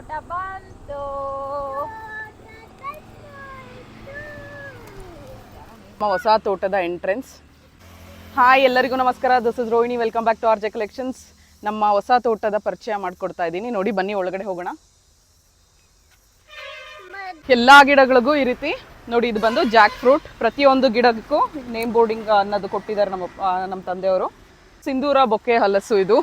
ತೋಟ ಬಂತು. ಹೊಸ ತೋಟದ ಎಂಟ್ರೆನ್ಸ್. ಹಾಯ್, ಎಲ್ಲರಿಗೂ ನಮಸ್ಕಾರ. This is Rohini. Welcome back to R J collections. ನಮ್ಮ ಹೊಸ ತೋಟದ ಪರಿಚಯ ಮಾಡ್ಕೊಡ್ತಾ ಇದ್ದೀನಿ. ನೋಡಿ, ಬನ್ನಿ ಒಳಗಡೆ ಹೋಗೋಣ. ಎಲ್ಲ ಗಿಡಗಳಿಗೂ ಈ ರೀತಿ ನೋಡಿ, ಇದು ಬಂದು ಜಾಕ್ ಫ್ರೂಟ್. ಪ್ರತಿಯೊಂದು ಗಿಡಕ್ಕೂ ನೇಮ್ ಬೋರ್ಡಿಂಗ್ ಅನ್ನೋದು ಕೊಟ್ಟಿದ್ದಾರೆ ನಮ್ಮ ತಂದೆಯವರು. ಸಿಂಧೂರ ಬೊಕ್ಕೆ ಹಲಸು ಇದು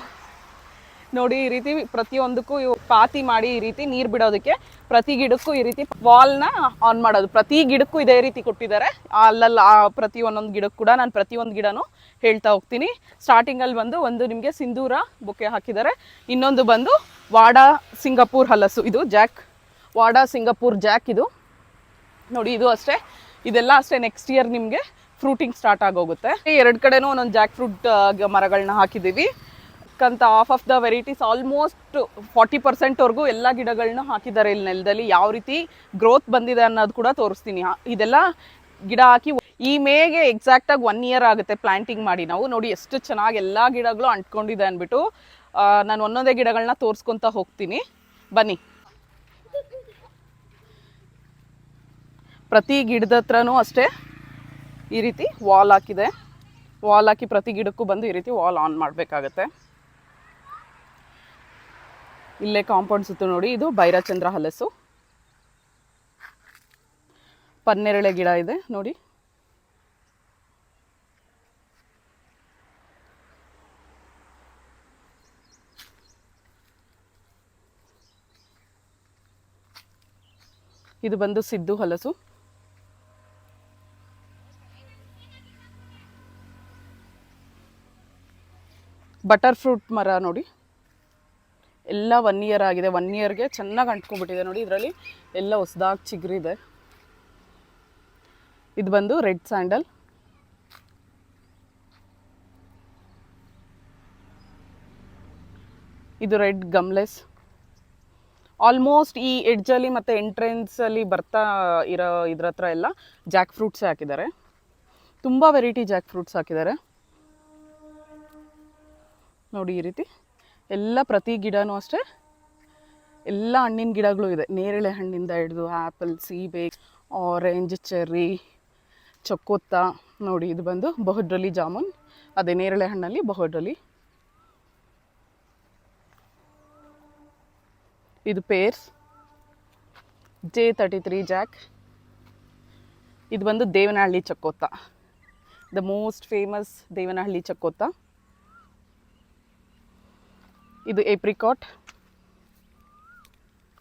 ನೋಡಿ. ಈ ರೀತಿ ಪ್ರತಿಯೊಂದಕ್ಕೂ ಪಾತಿ ಮಾಡಿ ಈ ರೀತಿ ನೀರು ಬಿಡೋದಕ್ಕೆ ಪ್ರತಿ ಗಿಡಕ್ಕೂ ಈ ರೀತಿ ವಾಲ್ನ ಆನ್ ಮಾಡೋದು. ಪ್ರತಿ ಗಿಡಕ್ಕೂ ಇದೇ ರೀತಿ ಕೊಟ್ಟಿದ್ದಾರೆ. ಅಲ್ಲಲ್ಲ ಪ್ರತಿ ಒಂದೊಂದು ಗಿಡಕ್ಕೂ ಕೂಡ ನಾನು ಪ್ರತಿಯೊಂದು ಗಿಡನೂ ಹೇಳ್ತಾ ಹೋಗ್ತೀನಿ. ಸ್ಟಾರ್ಟಿಂಗಲ್ಲಿ ಒಂದು ನಿಮಗೆ ಸಿಂಧೂರ ಬೊಕ್ಕೆ ಹಾಕಿದ್ದಾರೆ. ಇನ್ನೊಂದು ಬಂದು ವಾಡಾ ಸಿಂಗಪೂರ್ ಹಲಸು. ಇದು ಜಾಕ್, ವಾಡಾ ಸಿಂಗಪೂರ್ ಜಾಕ್. ಇದು ನೋಡಿ, ಇದು ಅಷ್ಟೇ, ಇದೆಲ್ಲ ಅಷ್ಟೇ. ನೆಕ್ಸ್ಟ್ ಇಯರ್ ನಿಮಗೆ ಫ್ರೂಟಿಂಗ್ ಸ್ಟಾರ್ಟ್ ಆಗೋಗುತ್ತೆ. ಎರಡು ಕಡೆನೂ ಒಂದೊಂದು ಜಾಕ್ ಫ್ರೂಟ್ ಮರಗಳನ್ನ ಹಾಕಿದ್ದೀವಿ. ಅಂತ of of the varieties almost 40% ಎಲ್ಲ ಗಿಡಗಳನ್ನ ಹಾಕಿದ್ದಾರೆ ಇಲ್ಲಿ ನೆಲದಲ್ಲಿ. ಯಾವ ರೀತಿ ಗ್ರೋತ್ ಬಂದಿದೆ ಅನ್ನೋದು ಕೂಡ ತೋರಿಸ್ತೀನಿ. ಇದೆಲ್ಲ ಗಿಡ ಹಾಕಿ ಈ ಮೇಗೆ ಎಕ್ಸಾಕ್ಟಾಗಿ 1 year ಆಗುತ್ತೆ ಪ್ಲಾಂಟಿಂಗ್ ಮಾಡಿ. ನಾವು ನೋಡಿ ಎಷ್ಟು ಚೆನ್ನಾಗಿ ಎಲ್ಲ ಗಿಡಗಳು ಅಂಟ್ಕೊಂಡಿದೆ ಅಂದ್ಬಿಟ್ಟು ನಾನು ಒಂದೊಂದೇ ಗಿಡಗಳನ್ನ ತೋರಿಸ್ಕೊತಾ ಹೋಗ್ತೀನಿ. ಬನ್ನಿ. ಪ್ರತಿ ಗಿಡದ ಹತ್ರನೂ ಅಷ್ಟೇ ಈ ರೀತಿ ವಾಲ್ ಹಾಕಿದೆ. ವಾಲ್ ಹಾಕಿ ಪ್ರತಿ ಗಿಡಕ್ಕೂ ಬಂದು ಈ ರೀತಿ ವಾಲ್ ಆನ್ ಮಾಡಬೇಕಾಗತ್ತೆ. ಇಲ್ಲೇ ಕಾಂಪೌಂಡ್ ಸುತ್ತು ನೋಡಿ, ಇದು ಭೈರಚಂದ್ರ ಹಲಸು. ಪನ್ನೇರಳೆ ಗಿಡ ಇದೆ ನೋಡಿ. ಇದು ಬಂದು ಸಿದ್ದು ಹಲಸು. ಬಟರ್ ಫ್ರೂಟ್ ಮರ ನೋಡಿ, ಎಲ್ಲ 1 year ಆಗಿದೆ. 1 yearಗೆ ಚೆನ್ನಾಗಿ ಅಂಟ್ಕೊಂಡ್ಬಿಟ್ಟಿದೆ ನೋಡಿ. ಇದರಲ್ಲಿ ಎಲ್ಲ ಹೊಸದಾಗಿ ಚಿಗುರಿದೆ. ಇದು ಬಂದು ರೆಡ್ ಸ್ಯಾಂಡಲ್. ಇದು ರೆಡ್ ಗಮ್ಲೆಸ್. ಆಲ್ಮೋಸ್ಟ್ ಈ ಎಡ್ಜಲ್ಲಿ ಮತ್ತು ಎಂಟ್ರೆನ್ಸಲ್ಲಿ ಬರ್ತಾ ಇರೋ ಇದ್ರ ಹತ್ರ ಎಲ್ಲ ಜಾಕ್ ಫ್ರೂಟ್ಸೇ ಹಾಕಿದ್ದಾರೆ. ತುಂಬ ವೆರೈಟಿ ಜಾಕ್ ಫ್ರೂಟ್ಸ್ ಹಾಕಿದ್ದಾರೆ ನೋಡಿ. ಈ ರೀತಿ ಎಲ್ಲ ಪ್ರತಿ ಗಿಡನೂ ಅಷ್ಟೇ ಎಲ್ಲ ಹಣ್ಣಿನ ಗಿಡಗಳು ಇದೆ. ನೇರಳೆ ಹಣ್ಣಿಂದ ಹಿಡಿದು ಆ್ಯಪಲ್, ಸೀಬೆ, ಆರೆಂಜ್, ಚೆರ್ರಿ, ಚಕೋತ ನೋಡಿ. ಇದು ಬಂದು ಬಹುಡ್ರಲಿ ಜಾಮೂನ್, ಅದೇ ನೇರಳೆ ಹಣ್ಣಲ್ಲಿ ಬಹುಡ್ರಲಿ. ಇದು ಪೇರ್ಸ್, J33 ಜಾಕ್. ಇದು ಬಂದು ದೇವನಹಳ್ಳಿ ಚಕೋತ, ದ ಮೋಸ್ಟ್ ಫೇಮಸ್ ದೇವನಹಳ್ಳಿ ಚಕೋತ. ಇದು ಏಪ್ರಿಕಾಟ್.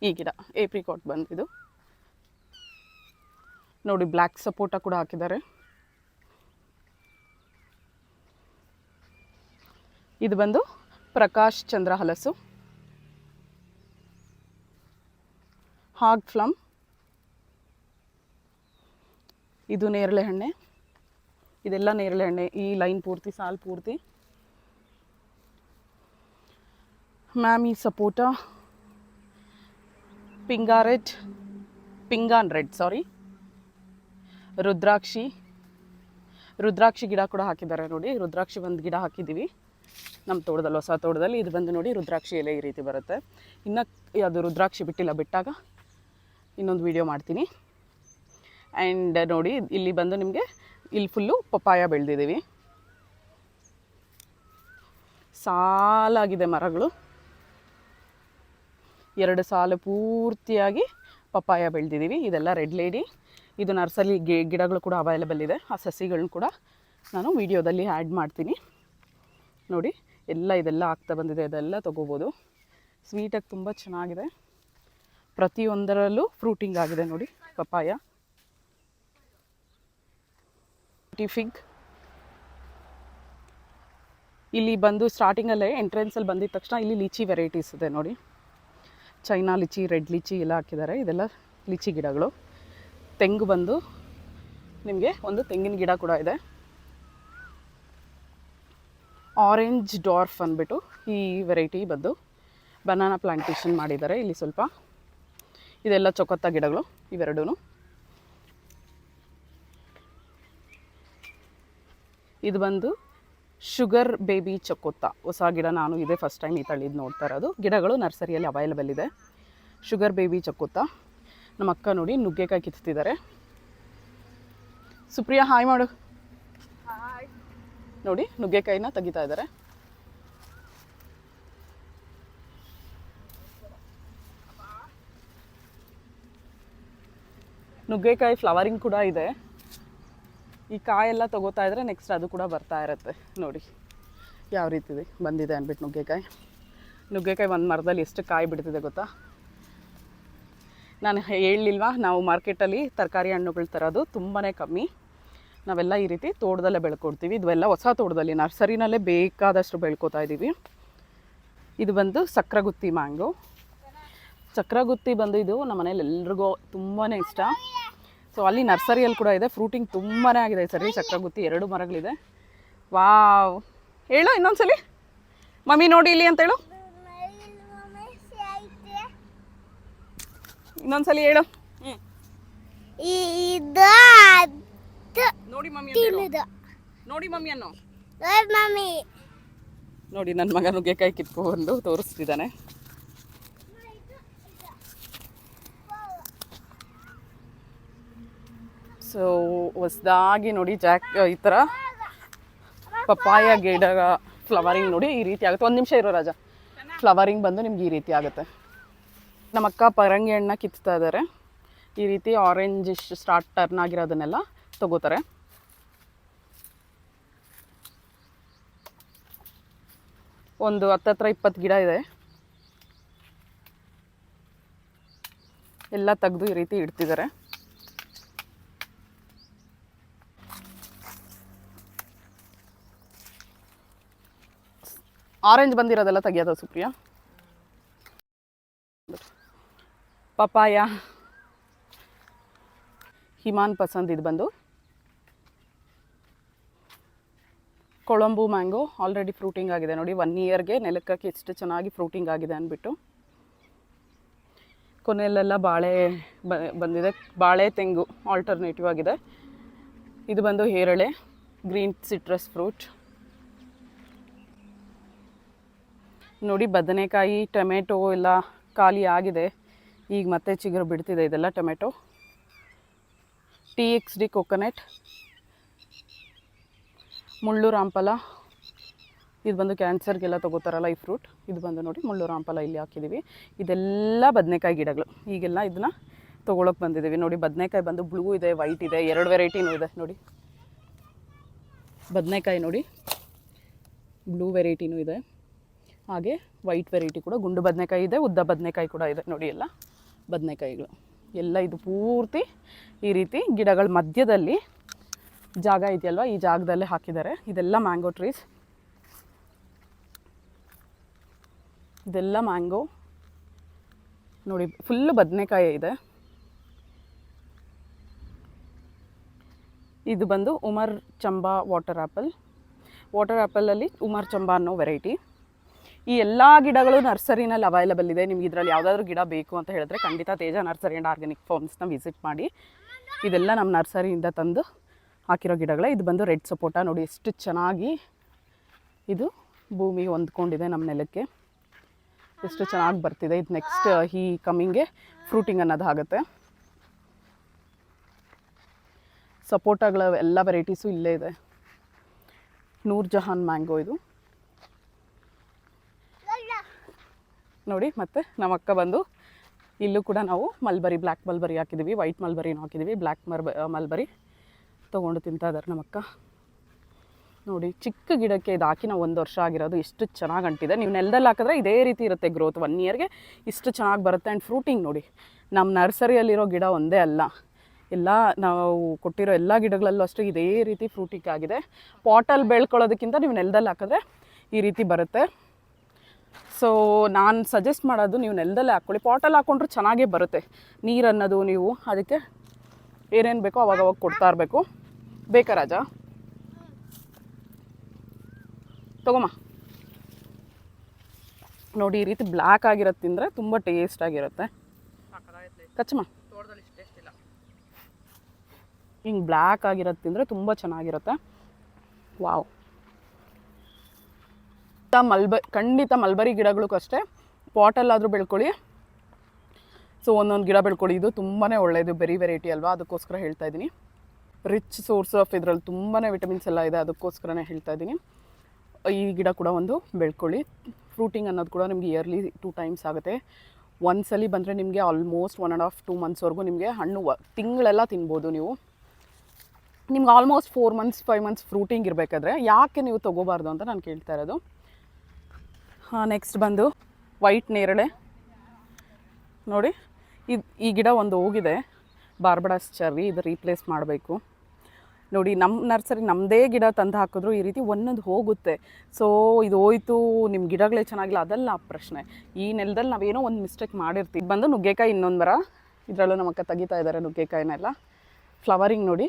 ಈ ಗಿಡ ಏಪ್ರಿಕಾಟ್ ಬಂದಿದ್ದು ನೋಡಿ. ಬ್ಲ್ಯಾಕ್ ಸಪೋಟ ಕೂಡ ಹಾಕಿದ್ದಾರೆ. ಇದು ಬಂದು ಪ್ರಕಾಶ್ ಚಂದ್ರ ಹಲಸು. ಹಾಗ್ ಫ್ಲಮ್. ಇದು ನೇರಳೆ ಹಣ್ಣೆ. ಇದೆಲ್ಲ ನೇರಳೆ ಹಣ್ಣೆ, ಈ ಲೈನ್ ಪೂರ್ತಿ, ಸಾಲು ಪೂರ್ತಿ. ಮ್ಯಾಮಿ ಸಪೋಟ, ಪಿಂಗಾನ್ ರೆಡ್ ಸಾರಿ, ರುದ್ರಾಕ್ಷಿ ಗಿಡ ಕೂಡ ಹಾಕಿದ್ದಾರೆ ನೋಡಿ. ರುದ್ರಾಕ್ಷಿ ಒಂದು ಗಿಡ ಹಾಕಿದ್ದೀವಿ ನಮ್ಮ ತೋಟದಲ್ಲಿ, ಹೊಸ ತೋಟದಲ್ಲಿ. ಇದು ಬಂದು ನೋಡಿ, ರುದ್ರಾಕ್ಷಿ ಎಲೆ ಈ ರೀತಿ ಬರುತ್ತೆ. ಇನ್ನು ಅದು ರುದ್ರಾಕ್ಷಿ ಬಿಟ್ಟಿಲ್ಲ, ಬಿಟ್ಟಾಗ ಇನ್ನೊಂದು ವಿಡಿಯೋ ಮಾಡ್ತೀನಿ. ಆ್ಯಂಡ್ ನೋಡಿ, ಇಲ್ಲಿ ಬಂದು ನಿಮಗೆ ಇಲ್ಲಿ ಫುಲ್ಲು ಪಪ್ಪಾಯ ಬೆಳೆದಿದ್ದೀವಿ. ಸಾಲಾಗಿದೆ ಮರಗಳು, 2 ಸಾಲು ಪೂರ್ತಿಯಾಗಿ ಪಪ್ಪಾಯ ಬೆಳೆದಿದ್ದೀವಿ. ಇದೆಲ್ಲ ರೆಡ್ ಲೇಡಿ. ಇದು ನರ್ಸರಿ ಗಿಡಗಳು ಕೂಡ ಅವೈಲೇಬಲ್ ಇದೆ. ಆ ಸಸಿಗಳನ್ನ ಕೂಡ ನಾನು ವಿಡಿಯೋದಲ್ಲಿ ಆ್ಯಡ್ ಮಾಡ್ತೀನಿ ನೋಡಿ. ಇದೆಲ್ಲ ಆಗ್ತಾ ಬಂದಿದೆ, ಇದೆಲ್ಲ ತೊಗೋಬೋದು. ಸ್ವೀಟಾಗಿ ತುಂಬ ಚೆನ್ನಾಗಿದೆ. ಪ್ರತಿಯೊಂದರಲ್ಲೂ ಫ್ರೂಟಿಂಗ್ ಆಗಿದೆ ನೋಡಿ. Papaya, fig. ಇಲ್ಲಿ ಬಂದು ಸ್ಟಾರ್ಟಿಂಗಲ್ಲೇ ಎಂಟ್ರೆನ್ಸಲ್ಲಿ ಬಂದಿದ ತಕ್ಷಣ ಇಲ್ಲಿ ಲಿಚಿ ವೆರೈಟೀಸ್ ಇದೆ ನೋಡಿ. ಚೈನಾ ಲಿಚಿ, ರೆಡ್ ಲಿಚಿ ಎಲ್ಲ ಹಾಕಿದ್ದಾರೆ. ಇದೆಲ್ಲ ಲಿಚಿ ಗಿಡಗಳು. ತೆಂಗು ಬಂದು ನಿಮಗೆ ಒಂದು ತೆಂಗಿನ ಗಿಡ ಕೂಡ ಇದೆ. ಆರೆಂಜ್ ಡಾರ್ಫ್ ಅಂದ್ಬಿಟ್ಟು ಈ ವೆರೈಟಿ ಬಂದು ಬನಾನಾ ಪ್ಲಾಂಟೇಶನ್ ಮಾಡಿದ್ದಾರೆ ಇಲ್ಲಿ ಸ್ವಲ್ಪ. ಇದೆಲ್ಲ ಚೊಕೊತ್ತ ಗಿಡಗಳು ಇವೆರಡೂ. ಇದು ಬಂದು ಶುಗರ್ ಬೇಬಿ ಚಕೋತ, ಹೊಸ ಗಿಡ. ನಾನು ಇದೇ ಫಸ್ಟ್ ಟೈಮ್ ಈ ತಳಿದು ನೋಡ್ತಾ ಇರೋದು. ಗಿಡಗಳು ನರ್ಸರಿಯಲ್ಲಿ ಅವೈಲೇಬಲ್ ಇದೆ. ಶುಗರ್ ಬೇಬಿ ಚಕೋತ. ನಮ್ಮ ಅಕ್ಕ ನೋಡಿ ನುಗ್ಗೆಕಾಯಿ ಕಿತ್ತಿದ್ದಾರೆ. ಸುಪ್ರಿಯಾ ಹಾಯ್ ಮಾಡು. ನೋಡಿ ನುಗ್ಗೆಕಾಯಿನ ತೆಗಿತಾ ಇದ್ದಾರೆ. ನುಗ್ಗೆಕಾಯಿ ಫ್ಲವರಿಂಗ್ ಕೂಡ ಇದೆ. ಈ ಕಾಯೆಲ್ಲ ತೊಗೋತಾ ಇದ್ರೆ ನೆಕ್ಸ್ಟ್ ಅದು ಕೂಡ ಬರ್ತಾ ಇರುತ್ತೆ. ನೋಡಿ ಯಾವ ರೀತಿ ಬಂದಿದೆ ಅಂದ್ಬಿಟ್ಟು ನುಗ್ಗೆಕಾಯಿ ಒಂದು ಮರದಲ್ಲಿ ಎಷ್ಟು ಕಾಯಿ ಬಿಡ್ತಿದೆ ಗೊತ್ತಾ. ನಾನು ಹೇಳಲಿಲ್ವಾ, ನಾವು ಮಾರ್ಕೆಟಲ್ಲಿ ತರಕಾರಿ ಹಣ್ಣುಗಳು ತರೋದು ತುಂಬಾ ಕಮ್ಮಿ. ನಾವೆಲ್ಲ ಈ ರೀತಿ ತೋಟದಲ್ಲೇ ಬೆಳ್ಕೊಡ್ತೀವಿ. ಇದೆಲ್ಲ ಹೊಸ ತೋಟದಲ್ಲಿ ನರ್ಸರಿನಲ್ಲೇ ಬೇಕಾದಷ್ಟು ಬೆಳ್ಕೊತಾ ಇದ್ದೀವಿ. ಇದು ಬಂದು ಸಕ್ರಗುತ್ತಿ ಮ್ಯಾಂಗೋ. ಚಕ್ರಗುತ್ತಿ ಬಂದು ಇದು ನಮ್ಮ ಮನೇಲಿ ಎಲ್ರಿಗೂ ತುಂಬಾ ಇಷ್ಟ. ಸೊ ಅಲ್ಲಿ ನರ್ಸರಿಯಲ್ಲಿ ಕೂಡ ಇದೆ. ಫ್ರೂಟಿಂಗ್ ತುಂಬಾ ಆಗಿದೆ ಸರಿ. ಚಕ್ರಗುತ್ತಿ 2 ಮರಗಳಿದೆ. ವಾವ್, ಹೇಳು ಇನ್ನೊಂದ್ಸಲಿ. ಮಮ್ಮಿ ನೋಡಿ ಇಲ್ಲಿ ಅಂತ ಹೇಳು. ಇನ್ನೊಂದ್ಸಲಿ ಹೇಳು. ನೋಡಿ ಮಮ್ಮಿ ನೋಡಿ ಮಮ್ಮಿ ಅನ್ನೋ. ನೋಡಿ ನನ್ನ ಮಗ ನುಗ್ಗೆಕಾಯಿ ಕಿತ್ಕೊಂಡು ತೋರಿಸ್ತಿದ್ದಾನೆ. ಸೊ ಹೊಸದಾಗಿ ನೋಡಿ ಈ ಥರ ಪಪ್ಪಾಯ ಗಿಡ ಫ್ಲವರಿಂಗ್ ನೋಡಿ ಈ ರೀತಿ ಆಗುತ್ತೆ. 1 ನಿಮಿಷ ಇರೋ ರಾಜ. ಫ್ಲವರಿಂಗ್ ಬಂದು ನಿಮ್ಗೆ ಈ ರೀತಿ ಆಗುತ್ತೆ. ನಮ್ಮ ಅಕ್ಕ ಪರಂಗಿ ಹಣ್ಣನ್ನ ಕಿತ್ತಾ ಇದ್ದಾರೆ. ಈ ರೀತಿ ಆರೆಂಜ್ ಸ್ಟಾರ್ಟ್ ಟರ್ನ್ ಆಗಿರೋದನ್ನೆಲ್ಲ ತಗೋತಾರೆ. ಒಂದು 10-20 ಗಿಡ ಇದೆ. ಎಲ್ಲ ತೆಗೆದು ಈ ರೀತಿ ಇಡ್ತಿದ್ದಾರೆ. ಆರೆಂಜ್ ಬಂದಿರೋದೆಲ್ಲ ತೆಗಿಯೋದು ಸುಪ್ರಿಯಾ. ಪಪಾಯ, ಹಿಮಾನ್ ಪಸಂದ್. ಇದು ಬಂದು ಕೊಳಂಬು ಮ್ಯಾಂಗೋ. ಆಲ್ರೆಡಿ ಫ್ರೂಟಿಂಗ್ ಆಗಿದೆ ನೋಡಿ. 1 ಇಯರ್ಗೆ ನೆಲಕ್ಕೆ ಎಷ್ಟು ಚೆನ್ನಾಗಿ ಫ್ರೂಟಿಂಗ್ ಆಗಿದೆ ಅಂದ್ಬಿಟ್ಟು. ಕೊನೆಯಲ್ಲೆಲ್ಲ ಬಾಳೆ ಬಂದಿದೆ. ಬಾಳೆ ತೆಂಗು ಆಲ್ಟರ್ನೇಟಿವ್ ಆಗಿದೆ. ಇದು ಬಂದು ಹೇರಳೆ, ಗ್ರೀನ್ ಸಿಟ್ರಸ್ ಫ್ರೂಟ್. ನೋಡಿ ಬದನೆಕಾಯಿ, ಟೊಮೆಟೊ ಎಲ್ಲ ಖಾಲಿ ಆಗಿದೆ. ಈಗ ಮತ್ತೆ ಚಿಗುರು ಬಿಡ್ತಿದೆ. ಇದೆಲ್ಲ ಟೊಮೆಟೊ. TXD ಕೊಕೊನೆಟ್, ಮುಳ್ಳು ರಾಂಪಲ. ಇದು ಬಂದು ಕ್ಯಾನ್ಸರ್ಗೆಲ್ಲ ತೊಗೋತಾರಲ್ಲ ಈ ಫ್ರೂಟ್. ಇದು ಬಂದು ನೋಡಿ ಮುಳ್ಳು ರಾಂಪಲ ಇಲ್ಲಿ ಹಾಕಿದ್ದೀವಿ. ಇದೆಲ್ಲ ಬದನೆಕಾಯಿ ಗಿಡಗಳು. ಈಗೆಲ್ಲ ಇದನ್ನು ತೊಗೊಳಕ್ಕೆ ಬಂದಿದ್ದೀವಿ. ನೋಡಿ ಬದನೆಕಾಯಿ ಬಂದು ಬ್ಲೂ ಇದೆ, ವೈಟ್ ಇದೆ, 2 ವೆರೈಟಿನೂ ಇದೆ. ನೋಡಿ ಬದನೆಕಾಯಿ ನೋಡಿ ಬ್ಲೂ ವೆರೈಟಿನೂ ಇದೆ, ಹಾಗೆ ವೈಟ್ ವೆರೈಟಿ ಕೂಡ. ಗುಂಡು ಬದನೆಕಾಯಿ ಇದೆ, ಉದ್ದ ಬದನೆಕಾಯಿ ಕೂಡ ಇದೆ. ನೋಡಿ ಎಲ್ಲ ಬದನೆಕಾಯಿಗಳು ಎಲ್ಲ. ಇದು ಪೂರ್ತಿ ಈ ರೀತಿ ಗಿಡಗಳ ಮಧ್ಯದಲ್ಲಿ ಜಾಗ ಇದೆಯಲ್ವ, ಈ ಜಾಗದಲ್ಲೇ ಹಾಕಿದ್ದಾರೆ. ಇದೆಲ್ಲ ಮ್ಯಾಂಗೋ ಟ್ರೀಸ್. ಇದೆಲ್ಲ ಮ್ಯಾಂಗೋ ನೋಡಿ. ಫುಲ್ ಬದನೆಕಾಯಿ ಇದೆ. ಇದು ಬಂದು ಉಮರ್ ಚಂಬಾ ವಾಟರ್ ಆ್ಯಪಲ್. ವಾಟರ್ ಆ್ಯಪಲಲ್ಲಿ ಉಮರ್ ಚಂಬಾ ಅನ್ನೋ ವೆರೈಟಿ. ಈ ಎಲ್ಲ ಗಿಡಗಳು ನರ್ಸರಿನಲ್ಲಿ ಅವೈಲಬಲ್ ಇದೆ. ನಿಮ್ಗೆ ಇದರಲ್ಲಿ ಯಾವುದಾದ್ರೂ ಗಿಡ ಬೇಕು ಅಂತ ಹೇಳಿದ್ರೆ ಖಂಡಿತ ತೇಜ ನರ್ಸರಿ ಆ್ಯಂಡ್ ಆರ್ಗ್ಯಾನಿಕ್ ಫಾರ್ಮ್ಸ್ನ ವಿಸಿಟ್ ಮಾಡಿ. ಇದೆಲ್ಲ ನಮ್ಮ ನರ್ಸರಿಯಿಂದ ತಂದು ಹಾಕಿರೋ ಗಿಡಗಳೇ. ಇದು ಬಂದು ರೆಡ್ ಸಪೋಟ. ನೋಡಿ ಎಷ್ಟು ಚೆನ್ನಾಗಿ ಇದು ಭೂಮಿಗೆ ಹೊಂದ್ಕೊಂಡಿದೆ, ನಮ್ಮ ನೆಲಕ್ಕೆ ಎಷ್ಟು ಚೆನ್ನಾಗಿ ಬರ್ತಿದೆ. ಇದು ನೆಕ್ಸ್ಟ್ ಈ ಕಮ್ಮಿಂಗ್ಗೆ ಫ್ರೂಟಿಂಗ್ ಅನ್ನೋದು ಆಗುತ್ತೆ. ಸಪೋಟಗಳ ಎಲ್ಲ ವೆರೈಟೀಸು ಇಲ್ಲೇ ಇದೆ. ನೂರ್ ಜಹಾನ್ ಮ್ಯಾಂಗೋ ಇದು ನೋಡಿ. ಮತ್ತು ನಮ್ಮ ಅಕ್ಕ ಬಂದು ಇಲ್ಲೂ ಕೂಡ ನಾವು ಮಲ್ಬರಿ, ಬ್ಲ್ಯಾಕ್ ಮಲ್ಬರಿ ಹಾಕಿದ್ದೀವಿ, ವೈಟ್ ಮಲ್ಬರಿನೂ ಹಾಕಿದ್ದೀವಿ. ಬ್ಲ್ಯಾಕ್ ಮಲ್ಬರಿ ತೊಗೊಂಡು ತಿಂತಾ ಇದ್ದಾರೆ ನಮ್ಮ ಅಕ್ಕ. ನೋಡಿ ಚಿಕ್ಕ ಗಿಡಕ್ಕೆ ಇದು ಹಾಕಿ ನಾವು 1 ವರ್ಷ ಆಗಿರೋದು. ಎಷ್ಟು ಚೆನ್ನಾಗಿ ಅಂಟಿದೆ. ನೀವು ನೆಲದಲ್ಲಿ ಹಾಕಿದ್ರೆ ಇದೇ ರೀತಿ ಇರುತ್ತೆ ಗ್ರೋತ್. 1 ಇಯರ್ಗೆ ಇಷ್ಟು ಚೆನ್ನಾಗಿ ಬರುತ್ತೆ. ಆ್ಯಂಡ್ ಫ್ರೂಟಿಂಗ್ ನೋಡಿ, ನಮ್ಮ ನರ್ಸರಿಯಲ್ಲಿರೋ ಗಿಡ ಒಂದೇ ಅಲ್ಲ, ಎಲ್ಲ ನಾವು ಕೊಟ್ಟಿರೋ ಎಲ್ಲ ಗಿಡಗಳಲ್ಲೂ ಅಷ್ಟೇ ಇದೇ ರೀತಿ ಫ್ರೂಟಿಂಗ್ ಆಗಿದೆ. ಪಾಟಲ್ಲಿ ಬೆಳ್ಕೊಳ್ಳೋದಕ್ಕಿಂತ ನೀವು ನೆಲದಲ್ಲಿ ಹಾಕಿದ್ರೆ ಈ ರೀತಿ ಬರುತ್ತೆ. ಸೊ ನಾನು ಸಜೆಸ್ಟ್ ಮಾಡೋದು ನೀವು ನೆಲದಲ್ಲೇ ಹಾಕ್ಕೊಳ್ಳಿ. ಪಾಟಲ್ಲಿ ಹಾಕ್ಕೊಂಡ್ರೂ ಚೆನ್ನಾಗೇ ಬರುತ್ತೆ. ನೀರು ಅನ್ನೋದು ನೀವು ಅದಕ್ಕೆ ಏನೇನು ಬೇಕೋ ಅವಾಗವಾಗ ಕೊಡ್ತಾ ಇರಬೇಕು. ಬೇಕಾ ರಾಜ? ತಗೊಮ್ಮ. ನೋಡಿ ಈ ರೀತಿ ಬ್ಲ್ಯಾಕ್ ಆಗಿರೋದು ತಿಂದರೆ ತುಂಬ ಟೇಸ್ಟ್ ಆಗಿರುತ್ತೆ. ಕಚ್ಚಮ್ಮ. ಹಿಂಗೆ ಬ್ಲ್ಯಾಕ್ ಆಗಿರೋದು ತಿಂದರೆ ತುಂಬ ಚೆನ್ನಾಗಿರುತ್ತೆ. ವಾವ್. ಖಂಡಿತ ಮಲ್ಬರಿ ಗಿಡಗಳಿಗೂ ಅಷ್ಟೇ ಪಾಟಲ್ಲಾದರೂ ಬೆಳ್ಕೊಳ್ಳಿ. ಸೊ ಒಂದೊಂದು ಗಿಡ ಬೆಳ್ಕೊಳ್ಳಿ. ಇದು ತುಂಬಾ ಒಳ್ಳೆಯದು, ಬೆರಿ ವೆರೈಟಿ ಅಲ್ವಾ, ಅದಕ್ಕೋಸ್ಕರ ಹೇಳ್ತಾ ಇದ್ದೀನಿ. ರಿಚ್ ಸೋರ್ಸ್ ಆಫ್ ಇದರಲ್ಲಿ ತುಂಬಾ ವಿಟಮಿನ್ಸ್ ಎಲ್ಲ ಇದೆ, ಅದಕ್ಕೋಸ್ಕರನೇ ಹೇಳ್ತಾ ಇದ್ದೀನಿ. ಈ ಗಿಡ ಕೂಡ ಒಂದು ಬೆಳ್ಕೊಳ್ಳಿ. ಫ್ರೂಟಿಂಗ್ ಅನ್ನೋದು ಕೂಡ ನಿಮಗೆ ಇಯರ್ಲಿ 2 ಟೈಮ್ಸ್ ಆಗುತ್ತೆ. ಒಂದ್ಸಲಿ ಬಂದರೆ ನಿಮಗೆ ಆಲ್ಮೋಸ್ಟ್ 1.5-2 ಮಂತ್ಸ್ವರೆಗೂ ನಿಮಗೆ ಹಣ್ಣು ತಿಂಗಳೆಲ್ಲ ತಿನ್ಬೋದು ನೀವು. ನಿಮ್ಗೆ ಆಲ್ಮೋಸ್ಟ್ 4 ಮಂತ್ಸ್ 5 ಮಂತ್ಸ್ ಫ್ರೂಟಿಂಗ್ ಇರಬೇಕಾದ್ರೆ ಯಾಕೆ ನೀವು ತೊಗೋಬಾರ್ದು ಅಂತ ನಾನು ಕೇಳ್ತಾ ಇರೋದು. ನೆಕ್ಸ್ಟ್ ಬಂದು ವೈಟ್ ನೇರಳೆ ನೋಡಿ. ಈ ಗಿಡ ಒಂದು ಹೋಗಿದೆ, ಬಾರ್ಬಡಾಸ್ ಚೆರ್ರಿ. ಇದು ರೀಪ್ಲೇಸ್ ಮಾಡಬೇಕು ನೋಡಿ. ನಮ್ಮ ನರ್ಸರಿ ನಮ್ಮದೇ ಗಿಡ ತಂದು ಹಾಕಿದ್ರು ಈ ರೀತಿ ಒಂದೊಂದು ಹೋಗುತ್ತೆ. ಸೊ ಇದು ಹೋಯ್ತು, ನಿಮ್ಮ ಗಿಡಗಳೇ ಚೆನ್ನಾಗಿಲ್ಲ, ಅದಲ್ಲ ಪ್ರಶ್ನೆ. ಈ ನೆಲದಲ್ಲಿ ನಾವೇನೋ ಒಂದು ಮಿಸ್ಟೇಕ್ ಮಾಡಿರ್ತೀವಿ. ಬಂದು ನುಗ್ಗೆಕಾಯಿ ಇನ್ನೊಂದು ಮರ, ಇದರಲ್ಲೂ ನಮ್ಮ ಅಕ್ಕ ತೆಗಿತಾ ಇದ್ದಾರೆ ನುಗ್ಗೆಕಾಯಿನೆಲ್ಲ. ಫ್ಲವರಿಂಗ್ ನೋಡಿ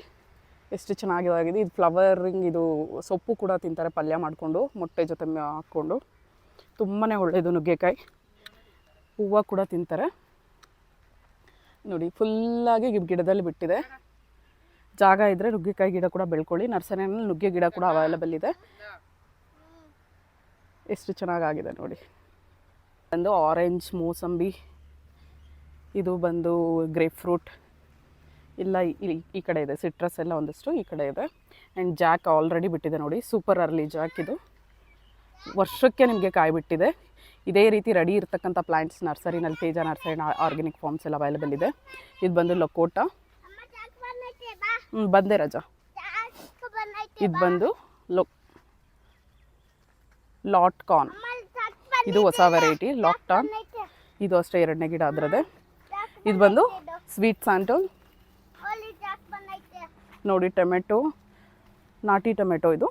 ಎಷ್ಟು ಚೆನ್ನಾಗಿದೆ. ಇದು ಫ್ಲವರಿಂಗ್, ಇದು ಸೊಪ್ಪು ಕೂಡ ತಿಂತಾರೆ ಪಲ್ಯ ಮಾಡಿಕೊಂಡು, ಮೊಟ್ಟೆ ಜೊತೆ ಹಾಕ್ಕೊಂಡು. ತುಂಬಾ ಒಳ್ಳೆಯದು ನುಗ್ಗೆಕಾಯಿ. ಹೂವು ಕೂಡ ತಿಂತಾರೆ ನೋಡಿ. ಫುಲ್ಲಾಗಿ ಗಿಡದಲ್ಲಿ ಬಿಟ್ಟಿದೆ. ಜಾಗ ಇದ್ದರೆ ನುಗ್ಗೆಕಾಯಿ ಗಿಡ ಕೂಡ ಬೆಳ್ಕೊಳ್ಳಿ. ನರ್ಸರಿನಲ್ಲಿ ನುಗ್ಗೆ ಗಿಡ ಕೂಡ ಅವೈಲೇಬಲ್ ಇದೆ. ಎಷ್ಟು ಚೆನ್ನಾಗಾಗಿದೆ ನೋಡಿ. ಬಂದು ಆರೆಂಜ್, ಮೋಸಂಬಿ, ಇದು ಬಂದು ಗ್ರೇಪ್ ಫ್ರೂಟ್ ಇಲ್ಲ ಈ ಕಡೆ ಇದೆ. ಸಿಟ್ರಸ್ ಎಲ್ಲ ಒಂದಷ್ಟು ಈ ಕಡೆ ಇದೆ. ಆ್ಯಂಡ್ ಜಾಕ್ ಆಲ್ರೆಡಿ ಬಿಟ್ಟಿದೆ ನೋಡಿ. Super early Jack. ಇದು ವರ್ಷಕ್ಕೆ ನಿಮಗೆ ಕಾಯಿ ಬಿಟ್ಟಿದೆ. ಇದೇ ರೀತಿ ರೆಡಿ ಇರ್ತಕ್ಕಂಥ ಪ್ಲ್ಯಾಂಟ್ಸ್ ನರ್ಸರಿನಲ್ಲಿ ತೇಜ ನರ್ಸರಿ ಆರ್ಗ್ಯಾನಿಕ್ ಫಾರ್ಮ್ಸ್ ಎಲ್ಲ ಅವೈಲೇಬಲ್ ಇದೆ. ಇದು ಬಂದು ಲಕೋಟ. ಬಂದೆ ರಜಾ. ಇದು ಬಂದು ಲಾಟ್ ಕಾರ್ನ್. ಇದು ಹೊಸ ವೆರೈಟಿ ಲಾಕ್ಟಾನ್. ಇದು ಅಷ್ಟೇ 2ನೇ ಗಿಡ ಅದರದೇ. ಇದು ಬಂದು ಸ್ವೀಟ್ ಸ್ಯಾಂಟಲ್ ನೋಡಿ. ಟೊಮೆಟೊ, ನಾಟಿ ಟೊಮೆಟೊ. ಇದು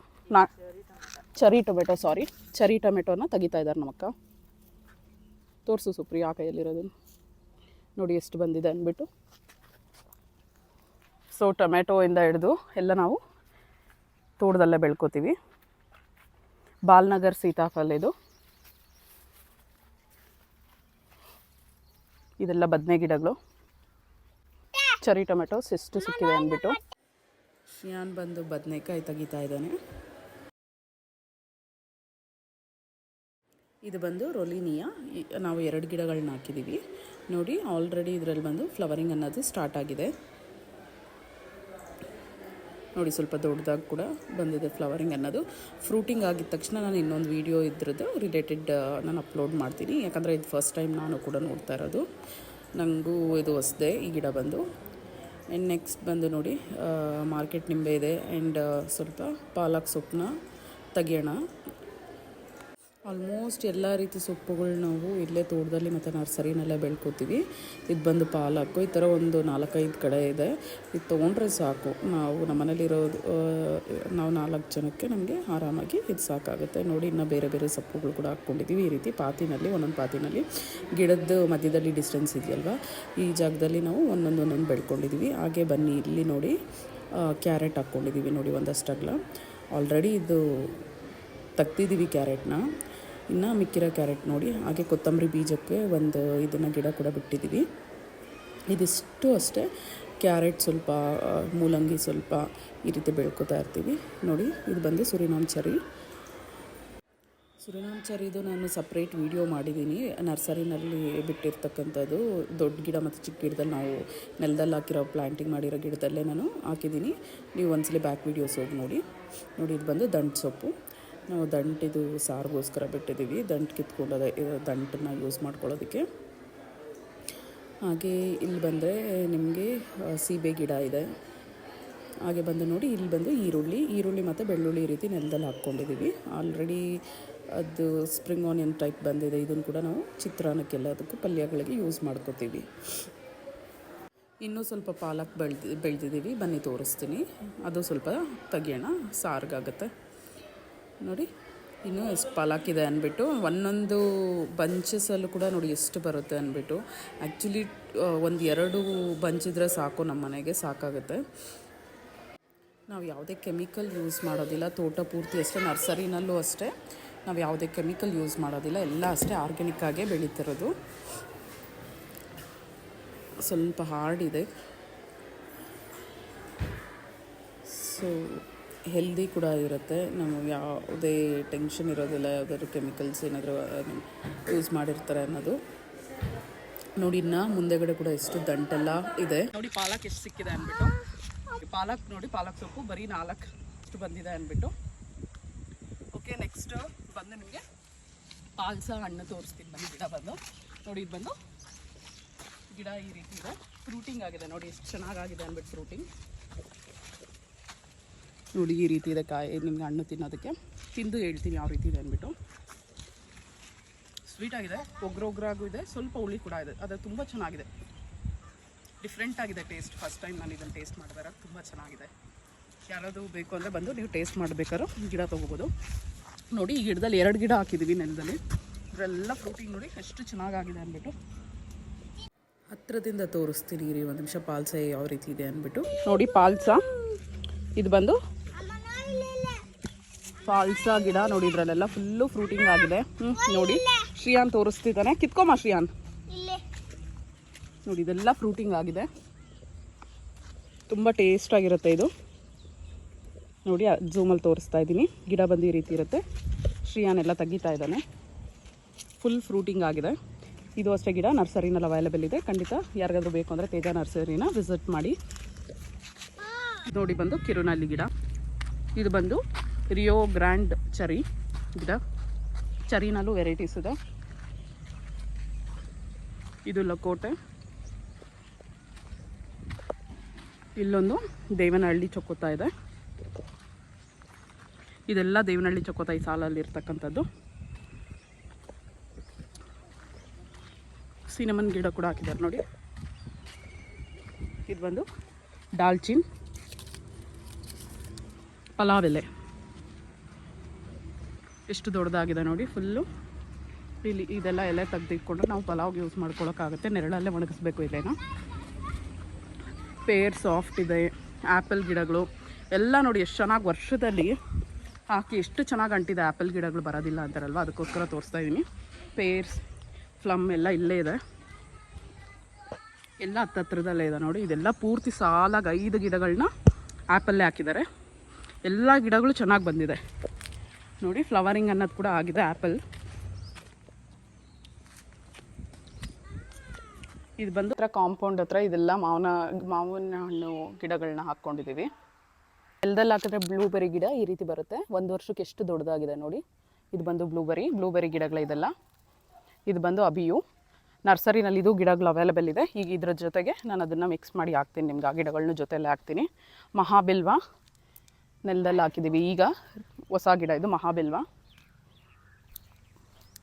ಚೆರಿ ಟೊಮೆಟೊ, ಸಾರಿ ಚೆರಿ ಟೊಮೆಟೊನ ತೆಗಿತಾ ಇದ್ದಾರೆ ನಮ್ಮಕ್ಕ. ತೋರಿಸು ಸುಪ್ರಿಯಾ ಆ ಕೈಯಲ್ಲಿರೋದು ನೋಡಿ ಎಷ್ಟು ಬಂದಿದೆ ಅಂದ್ಬಿಟ್ಟು. ಸೊ ಟೊಮೆಟೊಯಿಂದ ಹಿಡಿದು ಎಲ್ಲ ನಾವು ತೋಟದಲ್ಲೇ ಬೆಳ್ಕೊತೀವಿ. ಬಾಲ್ನಗರ್ ಸೀತಾಫಲ. ಇದೆಲ್ಲ ಬದನೆ ಗಿಡಗಳು. ಚೆರಿ ಟೊಮೆಟೊಸ್ ಎಷ್ಟು ಸಿಕ್ಕಿದೆ ಅಂದ್ಬಿಟ್ಟು. ಶಿಯಾನ್ ಬಂದು ಬದನೆಕಾಯಿ ತೆಗಿತಾ ಇದ್ದಾನೆ. ಇದು ಬಂದು ರೊಲಿನಿಯಾ. ನಾವು 2 ಗಿಡಗಳನ್ನ ಹಾಕಿದ್ದೀವಿ ನೋಡಿ. ಆಲ್ರೆಡಿ ಇದರಲ್ಲಿ ಬಂದು ಫ್ಲವರಿಂಗ್ ಅನ್ನೋದು ಸ್ಟಾರ್ಟ್ ಆಗಿದೆ ನೋಡಿ. ಸ್ವಲ್ಪ ದೊಡ್ಡದಾಗಿ ಕೂಡ ಬಂದಿದೆ ಫ್ಲವರಿಂಗ್ ಅನ್ನೋದು. ಫ್ರೂಟಿಂಗ್ ಆಗಿದ ತಕ್ಷಣ ನಾನು ಇನ್ನೊಂದು ವೀಡಿಯೋ ಇದ್ರದ್ದು ರಿಲೇಟೆಡ್ ನಾನು ಅಪ್ಲೋಡ್ ಮಾಡ್ತೀನಿ. ಯಾಕಂದರೆ ಇದು ಫಸ್ಟ್ ಟೈಮ್ ನಾನು ಕೂಡ ನೋಡ್ತಾ ಇರೋದು. ನನಗೂ ಇದು ಹೊಸದೇ ಈ ಗಿಡ ಬಂದು. ಆ್ಯಂಡ್ ನೆಕ್ಸ್ಟ್ ಬಂದು ನೋಡಿ ಮಾರ್ಕೆಟ್ ನಿಂಬೆ ಇದೆ. ಆ್ಯಂಡ್ ಸ್ವಲ್ಪ ಪಾಲಕ್ ಸೊಪ್ಪನ್ನ ತೆಗಿಯೋಣ. ಆಲ್ಮೋಸ್ಟ್ ಎಲ್ಲ ರೀತಿ ಸೊಪ್ಪುಗಳು ನಾವು ಇಲ್ಲೇ ತೋಟದಲ್ಲಿ ಮತ್ತು ನರ್ಸರಿನಲ್ಲೇ ಬೆಳ್ಕೊತೀವಿ. ಇದು ಬಂದು ಪಾಲಕ್ಕು. ಈ ಥರ ಒಂದು 4-5 ಕಡೆ ಇದೆ. ಇದು ತೊಗೊಂಡ್ರೆ ಸಾಕು. ನಮ್ಮ ಮನೇಲಿರೋದು ನಾವು 4 ಜನಕ್ಕೆ ನಮಗೆ ಆರಾಮಾಗಿ ಇದು ಸಾಕಾಗುತ್ತೆ ನೋಡಿ. ಇನ್ನು ಬೇರೆ ಬೇರೆ ಸೊಪ್ಪುಗಳು ಕೂಡ ಹಾಕ್ಕೊಂಡಿದ್ದೀವಿ ಈ ರೀತಿ ಪಾತಿನಲ್ಲಿ. ಒಂದೊಂದು ಪಾತಿನಲ್ಲಿ ಗಿಡದ ಮಧ್ಯದಲ್ಲಿ ಡಿಸ್ಟೆನ್ಸ್ ಇದೆಯಲ್ವ, ಈ ಜಾಗದಲ್ಲಿ ನಾವು ಒಂದೊಂದು ಬೆಳ್ಕೊಂಡಿದ್ದೀವಿ. ಹಾಗೆ ಬನ್ನಿ ಇಲ್ಲಿ ನೋಡಿ ಕ್ಯಾರೆಟ್ ಹಾಕ್ಕೊಂಡಿದ್ದೀವಿ ನೋಡಿ. ಒಂದಷ್ಟು ಅಗಲ ಆಲ್ರೆಡಿ ಇದು ತೆಗ್ದಿದ್ದೀವಿ ಕ್ಯಾರೆಟ್ನ. ಇನ್ನು ಮಿಕ್ಕಿರೋ ಕ್ಯಾರೆಟ್ ನೋಡಿ. ಹಾಗೆ ಕೊತ್ತಂಬರಿ ಬೀಜಕ್ಕೆ ಒಂದು ಇದನ್ನು ಗಿಡ ಕೂಡ ಬಿಟ್ಟಿದ್ದೀವಿ. ಇದಿಷ್ಟು ಅಷ್ಟೇ. ಕ್ಯಾರೆಟ್ ಸ್ವಲ್ಪ, ಮೂಲಂಗಿ ಸ್ವಲ್ಪ ಈ ರೀತಿ ಬೆಳ್ಕೊತಾ ಇರ್ತೀವಿ ನೋಡಿ. ಇದು ಬಂದು ಸುರಿನಾಮ್ ಚೆರಿ. ಸುರಿನಾಮ್ ಚೆರಿದು ನಾನು ಸಪ್ರೇಟ್ ವೀಡಿಯೋ ಮಾಡಿದ್ದೀನಿ. ನರ್ಸರಿನಲ್ಲಿ ಬಿಟ್ಟಿರ್ತಕ್ಕಂಥದ್ದು ದೊಡ್ಡ ಗಿಡ ಮತ್ತು ಚಿಕ್ಕ ಗಿಡದಲ್ಲಿ ನಾವು ನೆಲದಲ್ಲಿ ಹಾಕಿರೋ ಪ್ಲ್ಯಾಂಟಿಂಗ್ ಮಾಡಿರೋ ಗಿಡದಲ್ಲೇ ನಾನು ಹಾಕಿದ್ದೀನಿ. ನೀವು ಒಂದ್ಸಲಿ ಬ್ಯಾಕ್ ವೀಡಿಯೋಸ್ ಹೋಗಿ ನೋಡಿ. ಇದು ಬಂದು ದಂಟು ಸೊಪ್ಪು. ನಾವು ದಂಟಿದು ಸಾರಿಗೋಸ್ಕರ ಬಿಟ್ಟಿದ್ದೀವಿ. ದಂಟು ಕಿತ್ಕೊಂಡೋದೆ ದಂಟನ್ನು ಯೂಸ್ ಮಾಡ್ಕೊಳ್ಳೋದಕ್ಕೆ. ಹಾಗೆ ಇಲ್ಲಿ ಬಂದರೆ ನಿಮಗೆ ಸೀಬೆ ಗಿಡ ಇದೆ. ಹಾಗೆ ಬಂದು ನೋಡಿ ಇಲ್ಲಿ ಬಂದು ಈರುಳ್ಳಿ ಮತ್ತು ಬೆಳ್ಳುಳ್ಳಿ ಈ ರೀತಿ ನೆಲದಲ್ಲಿ ಹಾಕ್ಕೊಂಡಿದ್ದೀವಿ. ಆಲ್ರೆಡಿ ಅದು ಸ್ಪ್ರಿಂಗ್ ಆನಿಯನ್ ಟೈಪ್ ಬಂದಿದೆ. ಇದನ್ನು ಕೂಡ ನಾವು ಚಿತ್ರಾನ್ನಕ್ಕೆಲ್ಲದಕ್ಕೂ ಪಲ್ಯಗಳಿಗೆ ಯೂಸ್ ಮಾಡ್ಕೋತೀವಿ. ಇನ್ನೂ ಸ್ವಲ್ಪ ಪಾಲಕ್ ಬೆಳೆದಿದ್ದೀವಿ. ಬನ್ನಿ ತೋರಿಸ್ತೀನಿ. ಅದು ಸ್ವಲ್ಪ ತೆಗಿಯೋಣ, ಸಾರಿಗಾಗುತ್ತೆ ನೋಡಿ. ಇನ್ನೂ ಎಷ್ಟು ಪಾಲಾಕಿದೆ ಅಂದ್ಬಿಟ್ಟು ಒಂದೊಂದು ಬಂಚಸಲ್ಲೂ ಕೂಡ ನೋಡಿ ಎಷ್ಟು ಬರುತ್ತೆ ಅಂದ್ಬಿಟ್ಟು. ಆ್ಯಕ್ಚುಲಿ 1-2 ಬಂಚಿದ್ರೆ ಸಾಕು, ನಮ್ಮ ಮನೆಗೆ ಸಾಕಾಗುತ್ತೆ. ನಾವು ಯಾವುದೇ ಕೆಮಿಕಲ್ ಯೂಸ್ ಮಾಡೋದಿಲ್ಲ. ತೋಟ ಪೂರ್ತಿ ಅಷ್ಟೇ, ನರ್ಸರಿನಲ್ಲೂ ಅಷ್ಟೇ ನಾವು ಯಾವುದೇ ಕೆಮಿಕಲ್ ಯೂಸ್ ಮಾಡೋದಿಲ್ಲ. ಎಲ್ಲ ಅಷ್ಟೇ ಆರ್ಗ್ಯಾನಿಕ್ಕಾಗೇ ಬೆಳೀತಿರೋದು. ಸ್ವಲ್ಪ ಹಾರ್ಡಿದೆ. ಸೊ ಹೆಲ್ದಿ ಕೂಡ ಇರುತ್ತೆ. ನಮಗೆ ಯಾವುದೇ ಟೆನ್ಷನ್ ಇರೋದಿಲ್ಲ. ಯಾವುದಾದ್ರು ಕೆಮಿಕಲ್ಸ್ ಏನಾದರೂ ಯೂಸ್ ಮಾಡಿರ್ತಾರೆ ಅನ್ನೋದು. ನೋಡಿ ಇನ್ನು ಮುಂದೆಗಡೆ ಕೂಡ ಎಷ್ಟು ದಂಟೆಲ್ಲ ಇದೆ ನೋಡಿ. ಪಾಲಕ್ ಎಷ್ಟು ಸಿಕ್ಕಿದೆ ಅಂದ್ಬಿಟ್ಟು. ಪಾಲಕ್ ನೋಡಿ, ಪಾಲಕ್ ಸೊಪ್ಪು ಬರೀ 4 ಅಷ್ಟು ಬಂದಿದೆ ಅಂದ್ಬಿಟ್ಟು. ಓಕೆ, ನೆಕ್ಸ್ಟ್ ಬಂದು ನಿಮಗೆ ಪಾಲ್ಸ ಹಣ್ಣು ತೋರಿಸ್ತೀನಿ ಬನ್ನಿ. ಗಿಡ ಬಂದು ನೋಡಿ, ಇದು ಬಂದು ಗಿಡ ಈ ರೀತಿ ಇದೆ. ಫ್ರೂಟಿಂಗ್ ಆಗಿದೆ ನೋಡಿ, ಎಷ್ಟು ಚೆನ್ನಾಗಾಗಿದೆ ಅಂದ್ಬಿಟ್ಟು. ಫ್ರೂಟಿಂಗ್ ನೋಡಿ ಈ ರೀತಿ ಇದೆ ಕಾಯಿ. ನಿಮ್ಗೆ ಹಣ್ಣು ತಿನ್ನೋದಕ್ಕೆ ತಿಂದು ಹೇಳ್ತೀನಿ ಯಾವ ರೀತಿ ಇದೆ ಅಂದ್ಬಿಟ್ಟು. ಸ್ವೀಟ್ ಆಗಿದೆ, ಒಗ್ರೊಗ್ರಾಗೂ ಇದೆ, ಸ್ವಲ್ಪ ಹುಳಿ ಕೂಡ ಇದೆ. ಅದು ತುಂಬ ಚೆನ್ನಾಗಿದೆ, ಡಿಫ್ರೆಂಟ್ ಆಗಿದೆ ಟೇಸ್ಟ್. ಫಸ್ಟ್ ಟೈಮ್ ನಾನು ಇದನ್ನು ಟೇಸ್ಟ್ ಮಾಡಿದಾಗ ತುಂಬ ಚೆನ್ನಾಗಿದೆ. ಯಾರಾದರೂ ಬೇಕು ಅಂದರೆ ಬಂದು ನೀವು ಟೇಸ್ಟ್ ಮಾಡಬೇಕಾದ್ರೂ ಗಿಡ ತೊಗೋಬೋದು. ನೋಡಿ ಈ ಗಿಡದಲ್ಲಿ 2 ಗಿಡ ಹಾಕಿದ್ದೀವಿ ನೆಲದಲ್ಲಿ. ಇದರೆಲ್ಲ ಫ್ರೂಟಿಂಗ್ ನೋಡಿ ಎಷ್ಟು ಚೆನ್ನಾಗಾಗಿದೆ ಅಂದ್ಬಿಟ್ಟು. ಹತ್ತಿರದಿಂದ ತೋರಿಸ್ತೀನಿ ರೀ, ಒಂದು ನಿಮಿಷ ಪಾಲ್ಸ ಯಾವ ರೀತಿ ಇದೆ ಅಂದ್ಬಿಟ್ಟು. ನೋಡಿ ಪಾಲ್ಸ, ಇದು ಬಂದು ಪಾಲ್ಸ ಗಿಡ ನೋಡಿ. ಇದರಲ್ಲೆಲ್ಲ ಫುಲ್ಲು ಫ್ರೂಟಿಂಗ್ ಆಗಿದೆ. ನೋಡಿ ಶ್ರೀಯಾನ್ ತೋರಿಸ್ತಿದ್ದಾನೆ, ಕಿತ್ಕೊಮ್ಮ ಶ್ರೀಯಾನ್. ನೋಡಿ ಇದೆಲ್ಲ ಫ್ರೂಟಿಂಗ್ ಆಗಿದೆ, ತುಂಬ ಟೇಸ್ಟಾಗಿರುತ್ತೆ ಇದು. ನೋಡಿ ಝೂಮಲ್ಲಿ ತೋರಿಸ್ತಾ ಇದ್ದೀನಿ. ಗಿಡ ಬಂದು ಈ ರೀತಿ ಇರುತ್ತೆ. ಶ್ರೀಯಾನ್ ಎಲ್ಲ ತೆಗಿತಾ ಇದ್ದಾನೆ. ಫುಲ್ ಫ್ರೂಟಿಂಗ್ ಆಗಿದೆ. ಇದು ಅಷ್ಟೇ ಗಿಡ ನರ್ಸರಿನಲ್ಲಿ ಅವೈಲೇಬಲ್ ಇದೆ. ಖಂಡಿತ ಯಾರಿಗಾದ್ರೂ ಬೇಕು ಅಂದರೆ ತೇಜ ನರ್ಸರಿನ ವಿಸಿಟ್ ಮಾಡಿ. ನೋಡಿ ಬಂದು ಕಿರುನಲ್ಲಿ ಗಿಡ. ಇದು ಬಂದು ರಿಯೋ ಗ್ರ್ಯಾಂಡ್ ಚರಿ ಗಿಡ. ಚರಿನಲ್ಲೂ ವೆರೈಟೀಸ್ ಇದೆ. ಇದು ಲಕೋಟೆ. ಇಲ್ಲೊಂದು ದೇವನಹಳ್ಳಿ ಚೊಕ್ಕೋತಾ ಇದೆ. ಇದೆಲ್ಲ ದೇವನಹಳ್ಳಿ ಚೊಕ್ಕೋತಾ ಈ ಸಾಲಲ್ಲಿ ಇರ್ತಕ್ಕಂಥದ್ದು. ಸಿನಮನ್ ಗಿಡ ಕೂಡ ಹಾಕಿದ್ದಾರೆ ನೋಡಿ. ಇದು ಬಂದು ದಾಲ್ಚಿನ್, ಪಲಾವ್ ಎಲೆ ಎಷ್ಟು ದೊಡ್ಡದಾಗಿದೆ ನೋಡಿ. ಫುಲ್ಲು ಇಲ್ಲಿ ಇದೆಲ್ಲ ಎಲೆ ತೆಗೆದಿಟ್ಕೊಂಡು ನಾವು ಪಲಾವ್ಗೆ ಯೂಸ್ ಮಾಡ್ಕೊಳ್ಳೋಕ್ಕಾಗುತ್ತೆ. ನೆರಳಲ್ಲೇ ಒಣಗಿಸ್ಬೇಕು ಎಲೆನ. ಪೇರ್ ಸಾಫ್ಟ್ ಇದೆ. ಆ್ಯಪಲ್ ಗಿಡಗಳು ಎಲ್ಲ ನೋಡಿ ಎಷ್ಟು ಚೆನ್ನಾಗಿ ವರ್ಷದಲ್ಲಿ ಹಾಕಿ ಎಷ್ಟು ಚೆನ್ನಾಗಿ ಅಂಟಿದೆ. ಆ್ಯಪಲ್ ಗಿಡಗಳು ಬರೋದಿಲ್ಲ ಅಂತಾರಲ್ವ, ಅದಕ್ಕೋಸ್ಕರ ತೋರಿಸ್ತಾ ಇದ್ದೀನಿ. ಪೇರ್ಸ್, ಫ್ಲಮ್ ಎಲ್ಲ ಇಲ್ಲೇ ಇದೆ. ಎಲ್ಲ ಹತ್ತತ್ರದಲ್ಲೇ ಇದೆ ನೋಡಿ. ಇದೆಲ್ಲ ಪೂರ್ತಿ ಸಾಲಾಗಿ 5 ಗಿಡಗಳನ್ನ ಆ್ಯಪಲ್ಲೇ ಹಾಕಿದ್ದಾರೆ. ಎಲ್ಲ ಗಿಡಗಳು ಚೆನ್ನಾಗಿ ಬಂದಿದೆ ನೋಡಿ. ಫ್ಲವರಿಂಗ್ ಅನ್ನೋದು ಕೂಡ ಆಗಿದೆ ಆ್ಯಪಲ್. ಇದು ಬಂದು ಕಾಂಪೌಂಡ್ ಹತ್ರ ಇದೆಲ್ಲ ಮಾವಿನ ಹಣ್ಣು ಗಿಡಗಳನ್ನ ಹಾಕ್ಕೊಂಡಿದ್ದೀವಿ. ನೆಲದಲ್ಲಿ ಹಾಕಿದ್ರೆ ಬ್ಲೂಬೆರಿ ಗಿಡ ಈ ರೀತಿ ಬರುತ್ತೆ. 1 ವರ್ಷಕ್ಕೆ ಎಷ್ಟು ದೊಡ್ಡದಾಗಿದೆ ನೋಡಿ. ಇದು ಬಂದು ಬ್ಲೂಬೆರಿ ಗಿಡಗಳು ಇದೆಲ್ಲ. ಇದು ಬಂದು ಅಬಿಯು. ನರ್ಸರಿನಲ್ಲಿ ಇದು ಗಿಡಗಳು ಅವೈಲೇಬಲ್ ಇದೆ. ಈಗ ಇದ್ರ ಜೊತೆಗೆ ನಾನು ಅದನ್ನು ಮಿಕ್ಸ್ ಮಾಡಿ ಹಾಕ್ತೀನಿ ನಿಮ್ಗೆ. ಆ ಗಿಡಗಳನ್ನ ಜೊತೆಯಲ್ಲೇ ಹಾಕ್ತೀನಿ. ಮಹಾಬಿಲ್ವ ನೆಲದಲ್ಲಿ ಹಾಕಿದ್ದೀವಿ. ಈಗ ಹೊಸ ಗಿಡ ಇದು ಮಹಾಬಿಲ್ವ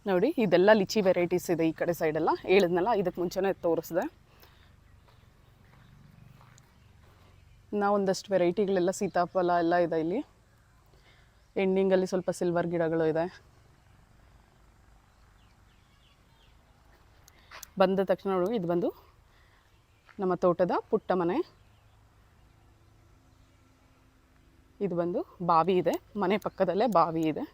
ನೋಡಿ. ಇದೆಲ್ಲ ಲಿಚಿ ವೆರೈಟೀಸ್ ಇದೆ ಈ ಕಡೆ ಸೈಡೆಲ್ಲ. ಹೇಳಿದ್ನಲ್ಲ, ಇದಕ್ಕೆ ಮುಂಚೆನೇ ತೋರಿಸಿದೆ. ನಾವು ಒಂದಷ್ಟು ವೆರೈಟಿಗಳೆಲ್ಲ ಸೀತಾಫಲ ಎಲ್ಲ ಇದೆ ಇಲ್ಲಿ. ಎಂಡಿಂಗಲ್ಲಿ ಸ್ವಲ್ಪ ಸಿಲ್ವರ್ ಗಿಡಗಳು ಇದೆ. ಬಂದ ತಕ್ಷಣ ನೋಡಿ, ಇದು ಬಂದು ನಮ್ಮ ತೋಟದ ಪುಟ್ಟ ಮನೆ. ಇದು ಬಂದು ಬಾವಿ ಇದೆ, ಮನೆ ಪಕ್ಕದಲ್ಲೇ ಬಾವಿ ಇದೆ.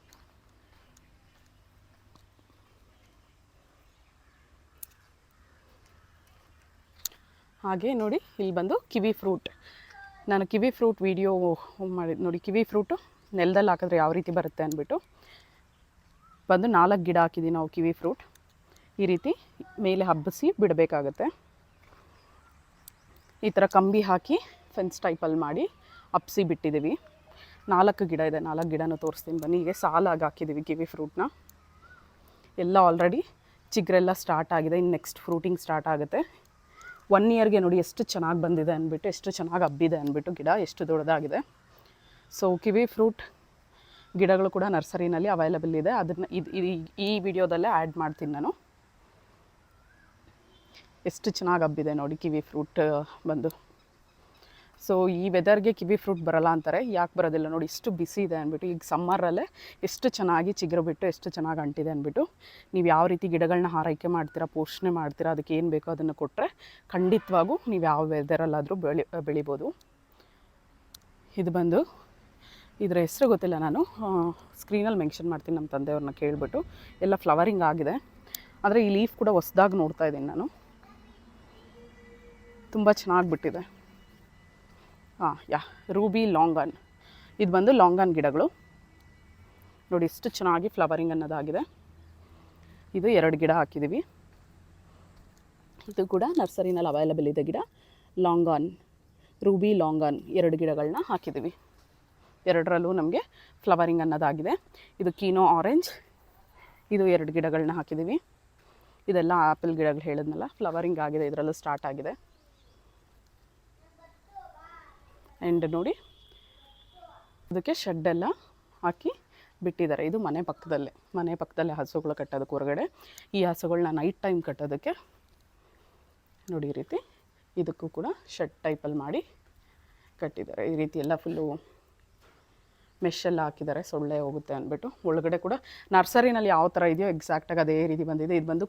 ಹಾಗೆ ನೋಡಿ ಇಲ್ಲಿ ಬಂದು ಕಿವಿ ಫ್ರೂಟ್. ನಾನು ಕಿವಿ ಫ್ರೂಟ್ ವಿಡಿಯೋ ಮಾಡಿದ್ದು ನೋಡಿ. ಕಿವಿ ಫ್ರೂಟು ನೆಲದಲ್ಲಿ ಹಾಕಿದ್ರೆ ಯಾವ ರೀತಿ ಬರುತ್ತೆ ಅಂದ್ಬಿಟ್ಟು ಬಂದು 4 ಗಿಡ ಹಾಕಿದ್ದೀವಿ ನಾವು ಕಿವಿ ಫ್ರೂಟ್. ಈ ರೀತಿ ಮೇಲೆ ಹಬ್ಬಿಸಿ ಬಿಡಬೇಕಾಗತ್ತೆ. ಈ ಥರ ಕಂಬಿ ಹಾಕಿ ಫೆನ್ಸ್ ಟೈಪಲ್ಲಿ ಮಾಡಿ ಹಬ್ಬಿಸಿ ಬಿಟ್ಟಿದ್ದೀವಿ. 4 ಗಿಡ ಇದೆ. 4 ಗಿಡನೂ ತೋರಿಸ್ತೀನಿ ಬನ್ನಿ. ಹೀಗೆ ಸಾಲಾಗಿ ಹಾಕಿದ್ದೀವಿ ಕಿವಿ ಫ್ರೂಟ್ನ. ಎಲ್ಲ ಆಲ್ರೆಡಿ ಚಿಗುರೆಲ್ಲ ಸ್ಟಾರ್ಟ್ ಆಗಿದೆ. ಇನ್ನು ನೆಕ್ಸ್ಟ್ ಫ್ರೂಟಿಂಗ್ ಸ್ಟಾರ್ಟ್ ಆಗುತ್ತೆ. 1 ಇಯರ್ಗೆ ನೋಡಿ ಎಷ್ಟು ಚೆನ್ನಾಗಿ ಬಂದಿದೆ ಅಂದ್ಬಿಟ್ಟು, ಎಷ್ಟು ಚೆನ್ನಾಗಿ ಹಬ್ಬಿದೆ ಅಂದ್ಬಿಟ್ಟು ಗಿಡ ಎಷ್ಟು ದೊಡ್ಡದಾಗಿದೆ. ಸೊ ಕಿವಿ ಫ್ರೂಟ್ ಗಿಡಗಳು ಕೂಡ ನರ್ಸರಿನಲ್ಲಿ ಅವೈಲೇಬಲ್ ಇದೆ. ಅದನ್ನು ಈ ವಿಡಿಯೋದಲ್ಲೇ ಆ್ಯಡ್ ಮಾಡ್ತೀನಿ ನಾನು. ಎಷ್ಟು ಚೆನ್ನಾಗಿ ಹಬ್ಬಿದೆ ನೋಡಿ ಕಿವಿ ಫ್ರೂಟ್ ಬಂದು. ಸೊ ಈ ವೆದರ್ಗೆ ಕಿವಿ ಫ್ರೂಟ್ ಬರಲ್ಲ ಅಂತಾರೆ. ಯಾಕೆ ಬರೋದಿಲ್ಲ ನೋಡಿ, ಇಷ್ಟು ಬಿಸಿ ಇದೆ ಅಂದ್ಬಿಟ್ಟು. ಈಗ ಸಮ್ಮರಲ್ಲೇ ಎಷ್ಟು ಚೆನ್ನಾಗಿ ಚಿಗುರು ಬಿಟ್ಟು ಎಷ್ಟು ಚೆನ್ನಾಗಿ ಅಂಟಿದೆ ಅಂದ್ಬಿಟ್ಟು. ನೀವು ಯಾವ ರೀತಿ ಗಿಡಗಳನ್ನ ಆರೈಕೆ ಮಾಡ್ತೀರಾ, ಪೋಷಣೆ ಮಾಡ್ತೀರಾ, ಅದಕ್ಕೆ ಏನು ಬೇಕೋ ಅದನ್ನು ಕೊಟ್ಟರೆ ಖಂಡಿತವಾಗೂ ನೀವು ಯಾವ ವೆದರಲ್ಲಾದರೂ ಬೆಳಿಬೋದು. ಇದು ಬಂದು ಇದರ ಹೆಸರು ಗೊತ್ತಿಲ್ಲ, ನಾನು ಸ್ಕ್ರೀನಲ್ಲಿ ಮೆನ್ಷನ್ ಮಾಡ್ತೀನಿ ನಮ್ಮ ತಂದೆಯವ್ರನ್ನ ಕೇಳಿಬಿಟ್ಟು. ಎಲ್ಲ ಫ್ಲವರಿಂಗ್ ಆಗಿದೆ, ಆದರೆ ಈ ಲೀಫ್ ಕೂಡ ಹೊಸ್ದಾಗಿ ನೋಡ್ತಾ ಇದ್ದೀನಿ ನಾನು. ತುಂಬ ಚೆನ್ನಾಗಿ ಬಿಟ್ಟಿದೆ. ರೂಬಿ ಲಾಂಗನ್. ಇದು ಬಂದು ಲಾಂಗನ್ ಗಿಡಗಳು ನೋಡಿ, ಎಷ್ಟು ಚೆನ್ನಾಗಿ ಫ್ಲವರಿಂಗ್ ಅನ್ನೋದಾಗಿದೆ. ಇದು 2 ಗಿಡ ಹಾಕಿದ್ದೀವಿ. ಇದು ಕೂಡ ನರ್ಸರಿನಲ್ಲಿ ಅವೈಲಬಲ್ ಇದೆ ಗಿಡ. ಲಾಂಗಾನ್, ರೂಬಿ ಲಾಂಗಾನ್ 2 ಗಿಡಗಳನ್ನ ಹಾಕಿದ್ದೀವಿ. ಎರಡರಲ್ಲೂ ನಮಗೆ ಫ್ಲವರಿಂಗ್ ಅನ್ನೋದಾಗಿದೆ. ಇದು ಕೀನೋ ಆರೆಂಜ್, ಇದು 2 ಗಿಡಗಳನ್ನ ಹಾಕಿದ್ದೀವಿ. ಇದೆಲ್ಲ ಆ್ಯಪಲ್ ಗಿಡಗಳು ಹೇಳಿದ್ನಲ್ಲ, ಫ್ಲವರಿಂಗ್ ಆಗಿದೆ, ಇದರಲ್ಲೂ ಸ್ಟಾರ್ಟ್ ಆಗಿದೆ. ಆ್ಯಂಡ್ ನೋಡಿ ಅದಕ್ಕೆ ಶೆಡ್ಡೆಲ್ಲ ಹಾಕಿ ಬಿಟ್ಟಿದ್ದಾರೆ. ಇದು ಮನೆ ಪಕ್ಕದಲ್ಲೇ ಹಸುಗಳು ಕಟ್ಟೋದಕ್ಕೆ ಹೊರಗಡೆ. ಈ ಹಸುಗಳನ್ನ ನೈಟ್ ಟೈಮ್ ಕಟ್ಟೋದಕ್ಕೆ ನೋಡಿ ಈ ರೀತಿ ಇದಕ್ಕೂ ಕೂಡ ಶೆಡ್ ಟೈಪಲ್ಲಿ ಮಾಡಿ ಕಟ್ಟಿದ್ದಾರೆ. ಈ ರೀತಿ ಎಲ್ಲ ಫುಲ್ಲು ಮೆಶ್ಶೆಲ್ಲ ಹಾಕಿದ್ದಾರೆ, ಸೊಳ್ಳೆ ಹೋಗುತ್ತೆ ಅಂದ್ಬಿಟ್ಟು. ಒಳಗಡೆ ಕೂಡ ನರ್ಸರಿನಲ್ಲಿ ಯಾವ ಥರ ಇದೆಯೋ ಎಕ್ಸಾಕ್ಟಾಗಿ ಅದೇ ರೀತಿ ಬಂದಿದೆ. ಇದು ಬಂದು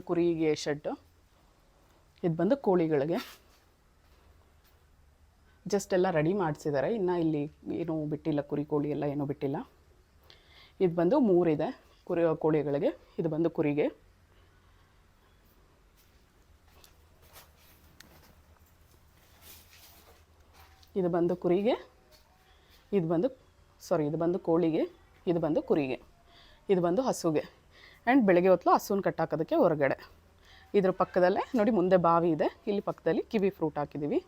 ಕುರಿಗೆ ಶೆಡ್, ಇದು ಬಂದು ಕೋಳಿಗಳಿಗೆ ಜಸ್ಟ್ ಎಲ್ಲ ರೆಡಿ ಮಾಡಿಸಿದ್ದಾರೆ. ಇನ್ನು ಇಲ್ಲಿ ಏನೂ ಬಿಟ್ಟಿಲ್ಲ, ಕುರಿ ಕೋಳಿ ಎಲ್ಲ ಏನೂ ಬಿಟ್ಟಿಲ್ಲ. ಇದು ಬಂದು 3 ಇದೆ ಕೋಳಿಗಳಿಗೆ, ಇದು ಬಂದು ಕುರಿಗೆ. ಇದು ಬಂದು ಕುರಿಗೆ, ಇದು ಬಂದು ಕೋಳಿಗೆ, ಇದು ಬಂದು ಕುರಿಗೆ, ಇದು ಬಂದು ಹಸುಗೆ. ಆ್ಯಂಡ್ ಬೆಳಗ್ಗೆ ಹೊತ್ತು ಹಸುನ ಕಟ್ಟಾಕೋದಕ್ಕೆ ಹೊರಗಡೆ. ಇದ್ರ ಪಕ್ಕದಲ್ಲೇ ನೋಡಿ ಮುಂದೆ ಬಾವಿ ಇದೆ, ಇಲ್ಲಿ ಪಕ್ಕದಲ್ಲಿ ಕಿವಿ ಫ್ರೂಟ್ ಹಾಕಿದ್ದೀವಿ.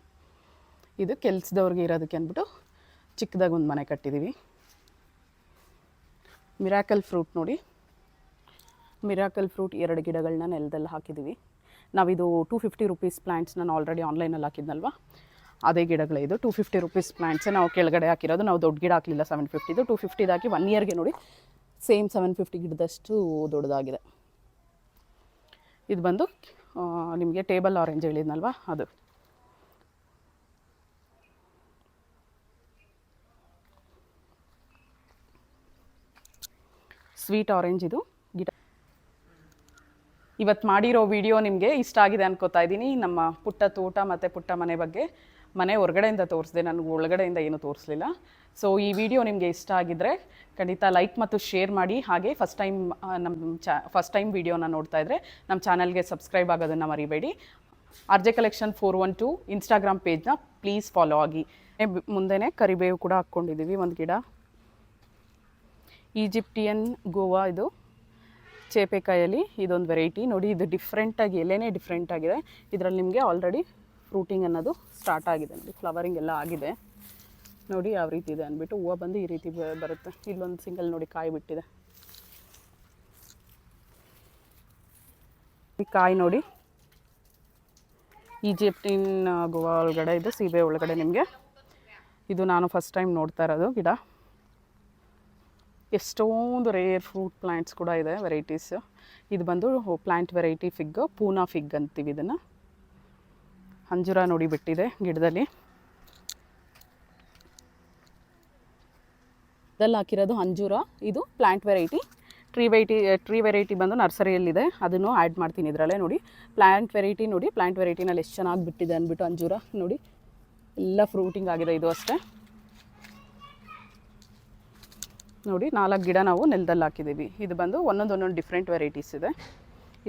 ಇದು ಕೆಲಸದವ್ರಿಗೆ ಇರೋದಕ್ಕೆ ಅಂದ್ಬಿಟ್ಟು ಚಿಕ್ಕದಾಗಿ ಒಂದು ಮನೆ ಕಟ್ಟಿದ್ದೀವಿ. ಮಿರಾಕಲ್ ಫ್ರೂಟ್ ನೋಡಿ, ಮಿರಾಕಲ್ ಫ್ರೂಟ್ 2 ಗಿಡಗಳನ್ನ ನೆಲದಲ್ಲಿ ಹಾಕಿದ್ದೀವಿ. ನಾವಿದು 250 ರುಪೀಸ್ ಪ್ಲ್ಯಾಂಟ್ಸ್ ನಾನು ಆಲ್ರೆಡಿ ಆನ್ಲೈನಲ್ಲಿ ಹಾಕಿದ್ನಲ್ವ, ಅದೇ ಗಿಡಗಳೇ ಇದು. 250 ರುಪೀಸ್ ಪ್ಲ್ಯಾಂಟ್ಸೇ ನಾವು ಕೆಳಗಡೆ ಹಾಕಿರೋದು. ನಾವು ದೊಡ್ಡ ಗಿಡ ಹಾಕಲಿಲ್ಲ, 750. 250 ಹಾಕಿ 1 ಇಯರ್ಗೆ ನೋಡಿ ಸೇಮ್ 750 ಗಿಡದಷ್ಟು ದೊಡ್ಡದಾಗಿದೆ. ಇದು ಬಂದು ನಿಮಗೆ ಟೇಬಲ್ ಆರೆಂಜ್ ಹೇಳಿದ್ನಲ್ವ, ಅದು. ಸ್ವೀಟ್ ಆರೆಂಜ್ ಇದು ಗಿಡ. ಇವತ್ತು ಮಾಡಿರೋ ವಿಡಿಯೋ ನಿಮಗೆ ಇಷ್ಟ ಆಗಿದೆ ಅನ್ಕೋತಾ ಇದ್ದೀನಿ. ನಮ್ಮ ಪುಟ್ಟ ತೋಟ ಮತ್ತು ಪುಟ್ಟ ಮನೆ ಬಗ್ಗೆ. ಮನೆ ಹೊರಗಡೆಯಿಂದ ತೋರಿಸಿದೆ, ನನಗೆ ಒಳಗಡೆಯಿಂದ ಏನೂ ತೋರಿಸಲಿಲ್ಲ. ಸೊ ಈ ವಿಡಿಯೋ ನಿಮಗೆ ಇಷ್ಟ ಆಗಿದ್ದರೆ ಖಂಡಿತ ಲೈಕ್ ಮತ್ತು ಶೇರ್ ಮಾಡಿ. ಹಾಗೆ ಫಸ್ಟ್ ಟೈಮ್ ವಿಡಿಯೋನ ನೋಡ್ತಾ ಇದ್ದರೆ ನಮ್ಮ ಚಾನಲ್ಗೆ ಸಬ್ಸ್ಕ್ರೈಬ್ ಆಗೋದನ್ನು ಮರಿಬೇಡಿ. RJ Collection 412 ಇನ್ಸ್ಟಾಗ್ರಾಮ್ ಪೇಜ್ನ ಪ್ಲೀಸ್ ಫಾಲೋ ಆಗಿ. ಮುಂದೆನೇ ಕರಿಬೇವು ಕೂಡ ಹಾಕ್ಕೊಂಡಿದ್ದೀವಿ ಒಂದು ಗಿಡ. ಈಜಿಪ್ಟಿಯನ್ ಗೋವಾ, ಇದು ಚೇಪೆಕಾಯಲ್ಲಿ ಇದೊಂದು ವೆರೈಟಿ ನೋಡಿ. ಇದು ಡಿಫ್ರೆಂಟಾಗಿ, ಎಲೆನೇ ಡಿಫ್ರೆಂಟಾಗಿದೆ. ಇದರಲ್ಲಿ ನಿಮಗೆ ಆಲ್ರೆಡಿ ಫ್ರೂಟಿಂಗ್ ಅನ್ನೋದು ಸ್ಟಾರ್ಟ್ ಆಗಿದೆ ನೋಡಿ, ಫ್ಲವರಿಂಗ್ ಎಲ್ಲ ಆಗಿದೆ ನೋಡಿ ಯಾವ ರೀತಿ ಇದೆ ಅಂದ್ಬಿಟ್ಟು. ಹೂವು ಬಂದು ಈ ರೀತಿ ಬರುತ್ತೆ. ಇಲ್ಲೊಂದು ಸಿಂಗಲ್ ನೋಡಿ ಕಾಯಿ ಬಿಟ್ಟಿದೆ. ಈ ಕಾಯಿ ನೋಡಿ, ಈಜಿಪ್ಟಿನ್ ಗೋವಾ ಒಳಗಡೆ ಇದು ಸೀಬೆ ಒಳಗಡೆ ನಿಮಗೆ. ಇದು ನಾನು ಫಸ್ಟ್ ಟೈಮ್ ನೋಡ್ತಾ ಇರೋದು ಗಿಡ. ಎಷ್ಟೊಂದು ರೇರ್ ಫ್ರೂಟ್ ಪ್ಲ್ಯಾಂಟ್ಸ್ ಕೂಡ ಇದೆ, ವೆರೈಟೀಸ್. ಇದು ಬಂದು plant variety fig, Poona fig ಅಂತೀವಿ ಇದನ್ನು. ಅಂಜೂರ ನೋಡಿ ಬಿಟ್ಟಿದೆ ಗಿಡದಲ್ಲಿ. ಇದರಲ್ಲಿ ಹಾಕಿರೋದು ಅಂಜೂರ. ಇದು ಪ್ಲ್ಯಾಂಟ್ ವೆರೈಟಿ. ಟ್ರೀ ವೆರೈಟಿ ಬಂದು ನರ್ಸರಿಯಲ್ಲಿದೆ, ಅದನ್ನು ಆ್ಯಡ್ ಮಾಡ್ತೀನಿ ಇದರಲ್ಲೇ ನೋಡಿ. ಪ್ಲ್ಯಾಂಟ್ ವೆರೈಟಿ ನೋಡಿ, ಪ್ಲ್ಯಾಂಟ್ ವೆರೈಟಿನಲ್ಲಿ ಎಷ್ಟು ಚೆನ್ನಾಗಿ ಬಿಟ್ಟಿದೆ ಅಂದ್ಬಿಟ್ಟು ಅಂಜೂರ ನೋಡಿ, ಎಲ್ಲ ಫ್ರೂಟಿಂಗ್ ಆಗಿದೆ. ಇದು ಅಷ್ಟೇ ನೋಡಿ, 4 ಗಿಡ ನಾವು ನೆಲದಲ್ಲಿ ಹಾಕಿದ್ದೀವಿ. ಇದು ಬಂದು ಒಂದೊಂದು ಡಿಫ್ರೆಂಟ್ ವೆರೈಟೀಸ್ ಇದೆ.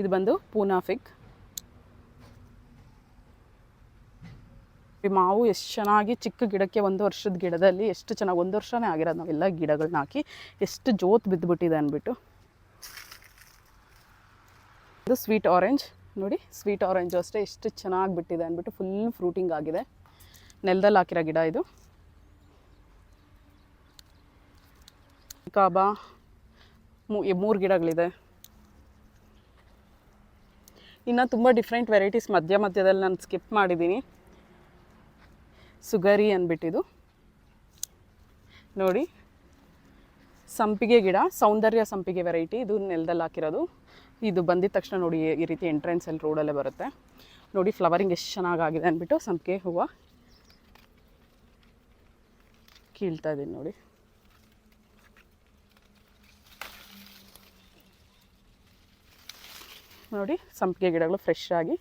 ಇದು ಬಂದು ಪೂನಾ ಫಿಗ್. ಮಾವು ಎಷ್ಟು ಚೆನ್ನಾಗಿ ಚಿಕ್ಕ ಗಿಡಕ್ಕೆ 1 ವರ್ಷದ ಗಿಡದಲ್ಲಿ ಎಷ್ಟು ಚೆನ್ನಾಗಿ, 1 ವರ್ಷನೇ ಆಗಿರೋದು ನಾವೆಲ್ಲ ಗಿಡಗಳನ್ನ ಹಾಕಿ, ಎಷ್ಟು ಜೋತ್ ಬಿದ್ದುಬಿಟ್ಟಿದೆ ಅಂದ್ಬಿಟ್ಟು. ಇದು ಸ್ವೀಟ್ ಆರೆಂಜ್ ನೋಡಿ, ಸ್ವೀಟ್ ಆರೆಂಜು ಅಷ್ಟೇ ಎಷ್ಟು ಚೆನ್ನಾಗಿ ಬಿಟ್ಟಿದೆ ಅಂದ್ಬಿಟ್ಟು ಫುಲ್ ಫ್ರೂಟಿಂಗ್ ಆಗಿದೆ. ನೆಲದಲ್ಲಿ ಹಾಕಿರೋ ಗಿಡ ಇದು. ಕಾಬಾ 3 ಗಿಡಗಳಿದೆ. ಇನ್ನು ತುಂಬ ಡಿಫ್ರೆಂಟ್ ವೆರೈಟೀಸ್ ಮಧ್ಯದಲ್ಲಿ ನಾನು ಸ್ಕಿಪ್ ಮಾಡಿದ್ದೀನಿ. ಸುಗರಿ ಅಂದ್ಬಿಟ್ಟಿದು ನೋಡಿ, ಸಂಪಿಗೆ ಗಿಡ, ಸೌಂದರ್ಯ ಸಂಪಿಗೆ ವೆರೈಟಿ. ಇದು ನೆಲದಲ್ಲಿ ಹಾಕಿರೋದು. ಇದು ಬಂದಿದ ತಕ್ಷಣ ನೋಡಿ ಈ ರೀತಿ ಎಂಟ್ರೆನ್ಸಲ್ಲಿ ರೋಡಲ್ಲೇ ಬರುತ್ತೆ ನೋಡಿ. ಫ್ಲವರಿಂಗ್ ಎಷ್ಟು ಚೆನ್ನಾಗಾಗಿದೆ ಅಂದ್ಬಿಟ್ಟು ಸಂಪಿಗೆ ಹೂವು ಕೀಳ್ತಾ ಇದ್ದೀನಿ ನೋಡಿ. ನೋಡಿ ಸಂಪಿಗೆ ಗಿಡಗಳು ಫ್ರೆಶ್ ಆಗಿ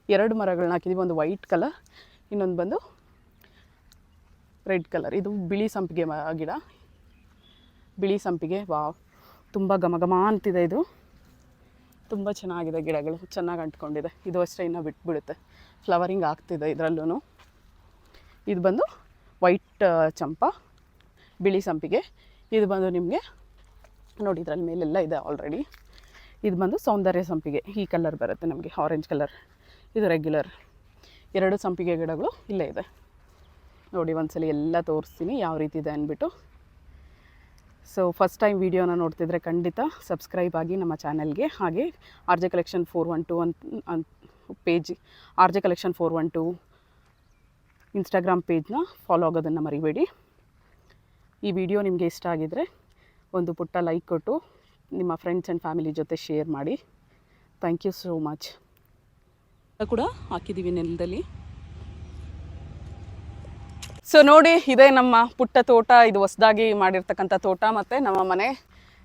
2 ಮರಗಳನ್ನ ಹಾಕಿದ್ದೀವಿ. ಒಂದು ವೈಟ್ ಕಲರ್, ಇನ್ನೊಂದು ಬಂದು ರೆಡ್ ಕಲರ್. ಇದು ಬಿಳಿ ಸಂಪಿಗೆ ಗಿಡ, ಬಿಳಿ ಸಂಪಿಗೆ. ವಾವ್, ತುಂಬ ಘಮ ಅಂತಿದೆ. ಇದು ತುಂಬ ಚೆನ್ನಾಗಿದೆ, ಗಿಡಗಳು ಚೆನ್ನಾಗಿ ಅಂಟ್ಕೊಂಡಿದೆ. ಇದು ಅಷ್ಟೇ ಇನ್ನೂ ಬಿಟ್ಬಿಡುತ್ತೆ, ಫ್ಲವರಿಂಗ್ ಆಗ್ತಿದೆ ಇದರಲ್ಲೂ. ಇದು ಬಂದು ವೈಟ್ ಚಂಪಾ, ಬಿಳಿ ಸಂಪಿಗೆ. ಇದು ಬಂದು ನಿಮಗೆ ನೋಡಿ ಇದರಲ್ಲಿ ಮೇಲೆಲ್ಲ ಇದೆ ಆಲ್ರೆಡಿ. ಇದು ಬಂದು ಸೌಂದರ್ಯ ಸಂಪಿಗೆ, ಈ ಕಲರ್ ಬರುತ್ತೆ ನಮಗೆ, ಆರೆಂಜ್ ಕಲರ್. ಇದು ರೆಗ್ಯುಲರ್. 2 ಸಂಪಿಗೆ ಗಿಡಗಳು ಇಲ್ಲೇ ಇದೆ ನೋಡಿ. ಒಂದ್ಸಲ ಎಲ್ಲ ತೋರಿಸ್ತೀನಿ ಯಾವ ರೀತಿ ಇದೆ ಅಂದ್ಬಿಟ್ಟು. ಸೊ ಫಸ್ಟ್ ಟೈಮ್ ವೀಡಿಯೋನ ನೋಡ್ತಿದ್ರೆ ಖಂಡಿತ ಸಬ್ಸ್ಕ್ರೈಬ್ ಆಗಿ ನಮ್ಮ ಚಾನಲ್ಗೆ. ಹಾಗೆ RJ Collection 412 ಅಂತ ಪೇಜ್, RJ Collection 412 ಇನ್ಸ್ಟಾಗ್ರಾಮ್ ಪೇಜ್ನ ಫಾಲೋ ಆಗೋದನ್ನು ಮರಿಬೇಡಿ. ಈ ವಿಡಿಯೋ ನಿಮಗೆ ಇಷ್ಟ ಆಗಿದರೆ ಒಂದು ಪುಟ್ಟ ಲೈಕ್ ಕೊಟ್ಟು ನಿಮ್ಮ ಫ್ರೆಂಡ್ಸ್ ಆ್ಯಂಡ್ ಫ್ಯಾಮಿಲಿ ಜೊತೆ ಶೇರ್ ಮಾಡಿ. Thank you so much. ಕೂಡ ಹಾಕಿದ್ದೀವಿ ನೆಲದಲ್ಲಿ. ಸೊ ನೋಡಿ, ಇದೇ ನಮ್ಮ ಪುಟ್ಟ ತೋಟ. ಇದು ಹೊಸದಾಗಿ ಮಾಡಿರ್ತಕ್ಕಂಥ ತೋಟ ಮತ್ತು ನಮ್ಮ ಮನೆ.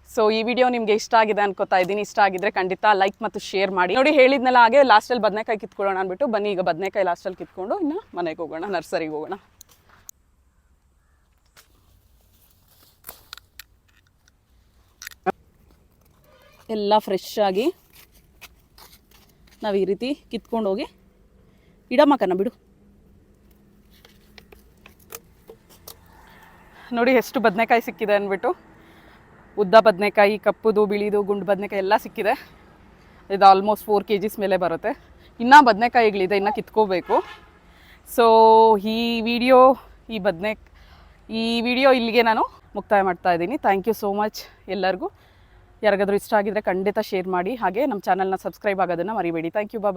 ಸೊ ಈ ವಿಡಿಯೋ ನಿಮಗೆ ಇಷ್ಟ ಆಗಿದೆ ಅನ್ಕೋತಾ ಇದ್ದೀನಿ. ಇಷ್ಟ ಆಗಿದ್ರೆ ಖಂಡಿತ ಲೈಕ್ ಮತ್ತು ಶೇರ್ ಮಾಡಿ. ನೋಡಿ ಹೇಳಿದ್ನಲ್ಲ, ಹಾಗೆ ಲಾಸ್ಟಲ್ಲಿ ಬದನೆಕಾಯಿ ಕಿತ್ಕೊಳ್ಳೋಣ ಅಂದ್ಬಿಟ್ಟು ಬನ್ನಿ. ಈಗ ಬದನೆಕಾಯಿ ಲಾಸ್ಟಲ್ಲಿ ಕಿತ್ಕೊಂಡು ಇನ್ನು ಮನೆಗೆ ಹೋಗೋಣ, ನರ್ಸರಿಗೆ ಹೋಗೋಣ. ಎಲ್ಲ ಫ್ರೆಶ್ ಆಗಿ ನಾವು ಈ ರೀತಿ ಕಿತ್ಕೊಂಡು ಹೋಗಿ ಇಡಮಕ್ಕನ ಬಿಡು. ನೋಡಿ ಎಷ್ಟು ಬದನೆಕಾಯಿ ಸಿಕ್ಕಿದೆ ಅಂದ್ಬಿಟ್ಟು. ಉದ್ದ ಬದನೆಕಾಯಿ, ಕಪ್ಪುದು, ಬಿಳಿದು, ಗುಂಡು ಬದನೆಕಾಯಿ ಎಲ್ಲ ಸಿಕ್ಕಿದೆ. ಇದು ಆಲ್ಮೋಸ್ಟ್ 4 kgs ಮೇಲೆ ಬರುತ್ತೆ. ಇನ್ನೂ ಬದನೆಕಾಯಿಗಳಿದೆ, ಇನ್ನೂ ಕಿತ್ಕೋಬೇಕು. ಸೊ ಈ ವಿಡಿಯೋ ಇಲ್ಲಿಗೆ ನಾನು ಮುಕ್ತಾಯ ಮಾಡ್ತಾ ಇದ್ದೀನಿ. ಥ್ಯಾಂಕ್ ಯು ಸೋ ಮಚ್ ಎಲ್ಲರಿಗೂ. ಯಾರಿಗಾದ್ರೂ ಇಷ್ಟ ಆಗಿದ್ರೆ ಖಂಡಿತ ಶೇರ್ ಮಾಡಿ. ಹಾಗೆ ನಮ್ಮ ಚಾನಲ್ನ ಸಬ್ಸ್ಕ್ರೈಬ್ ಆಗೋದನ್ನು ಮರಿಬೇಡಿ. Thank you. ಬಾಯ್.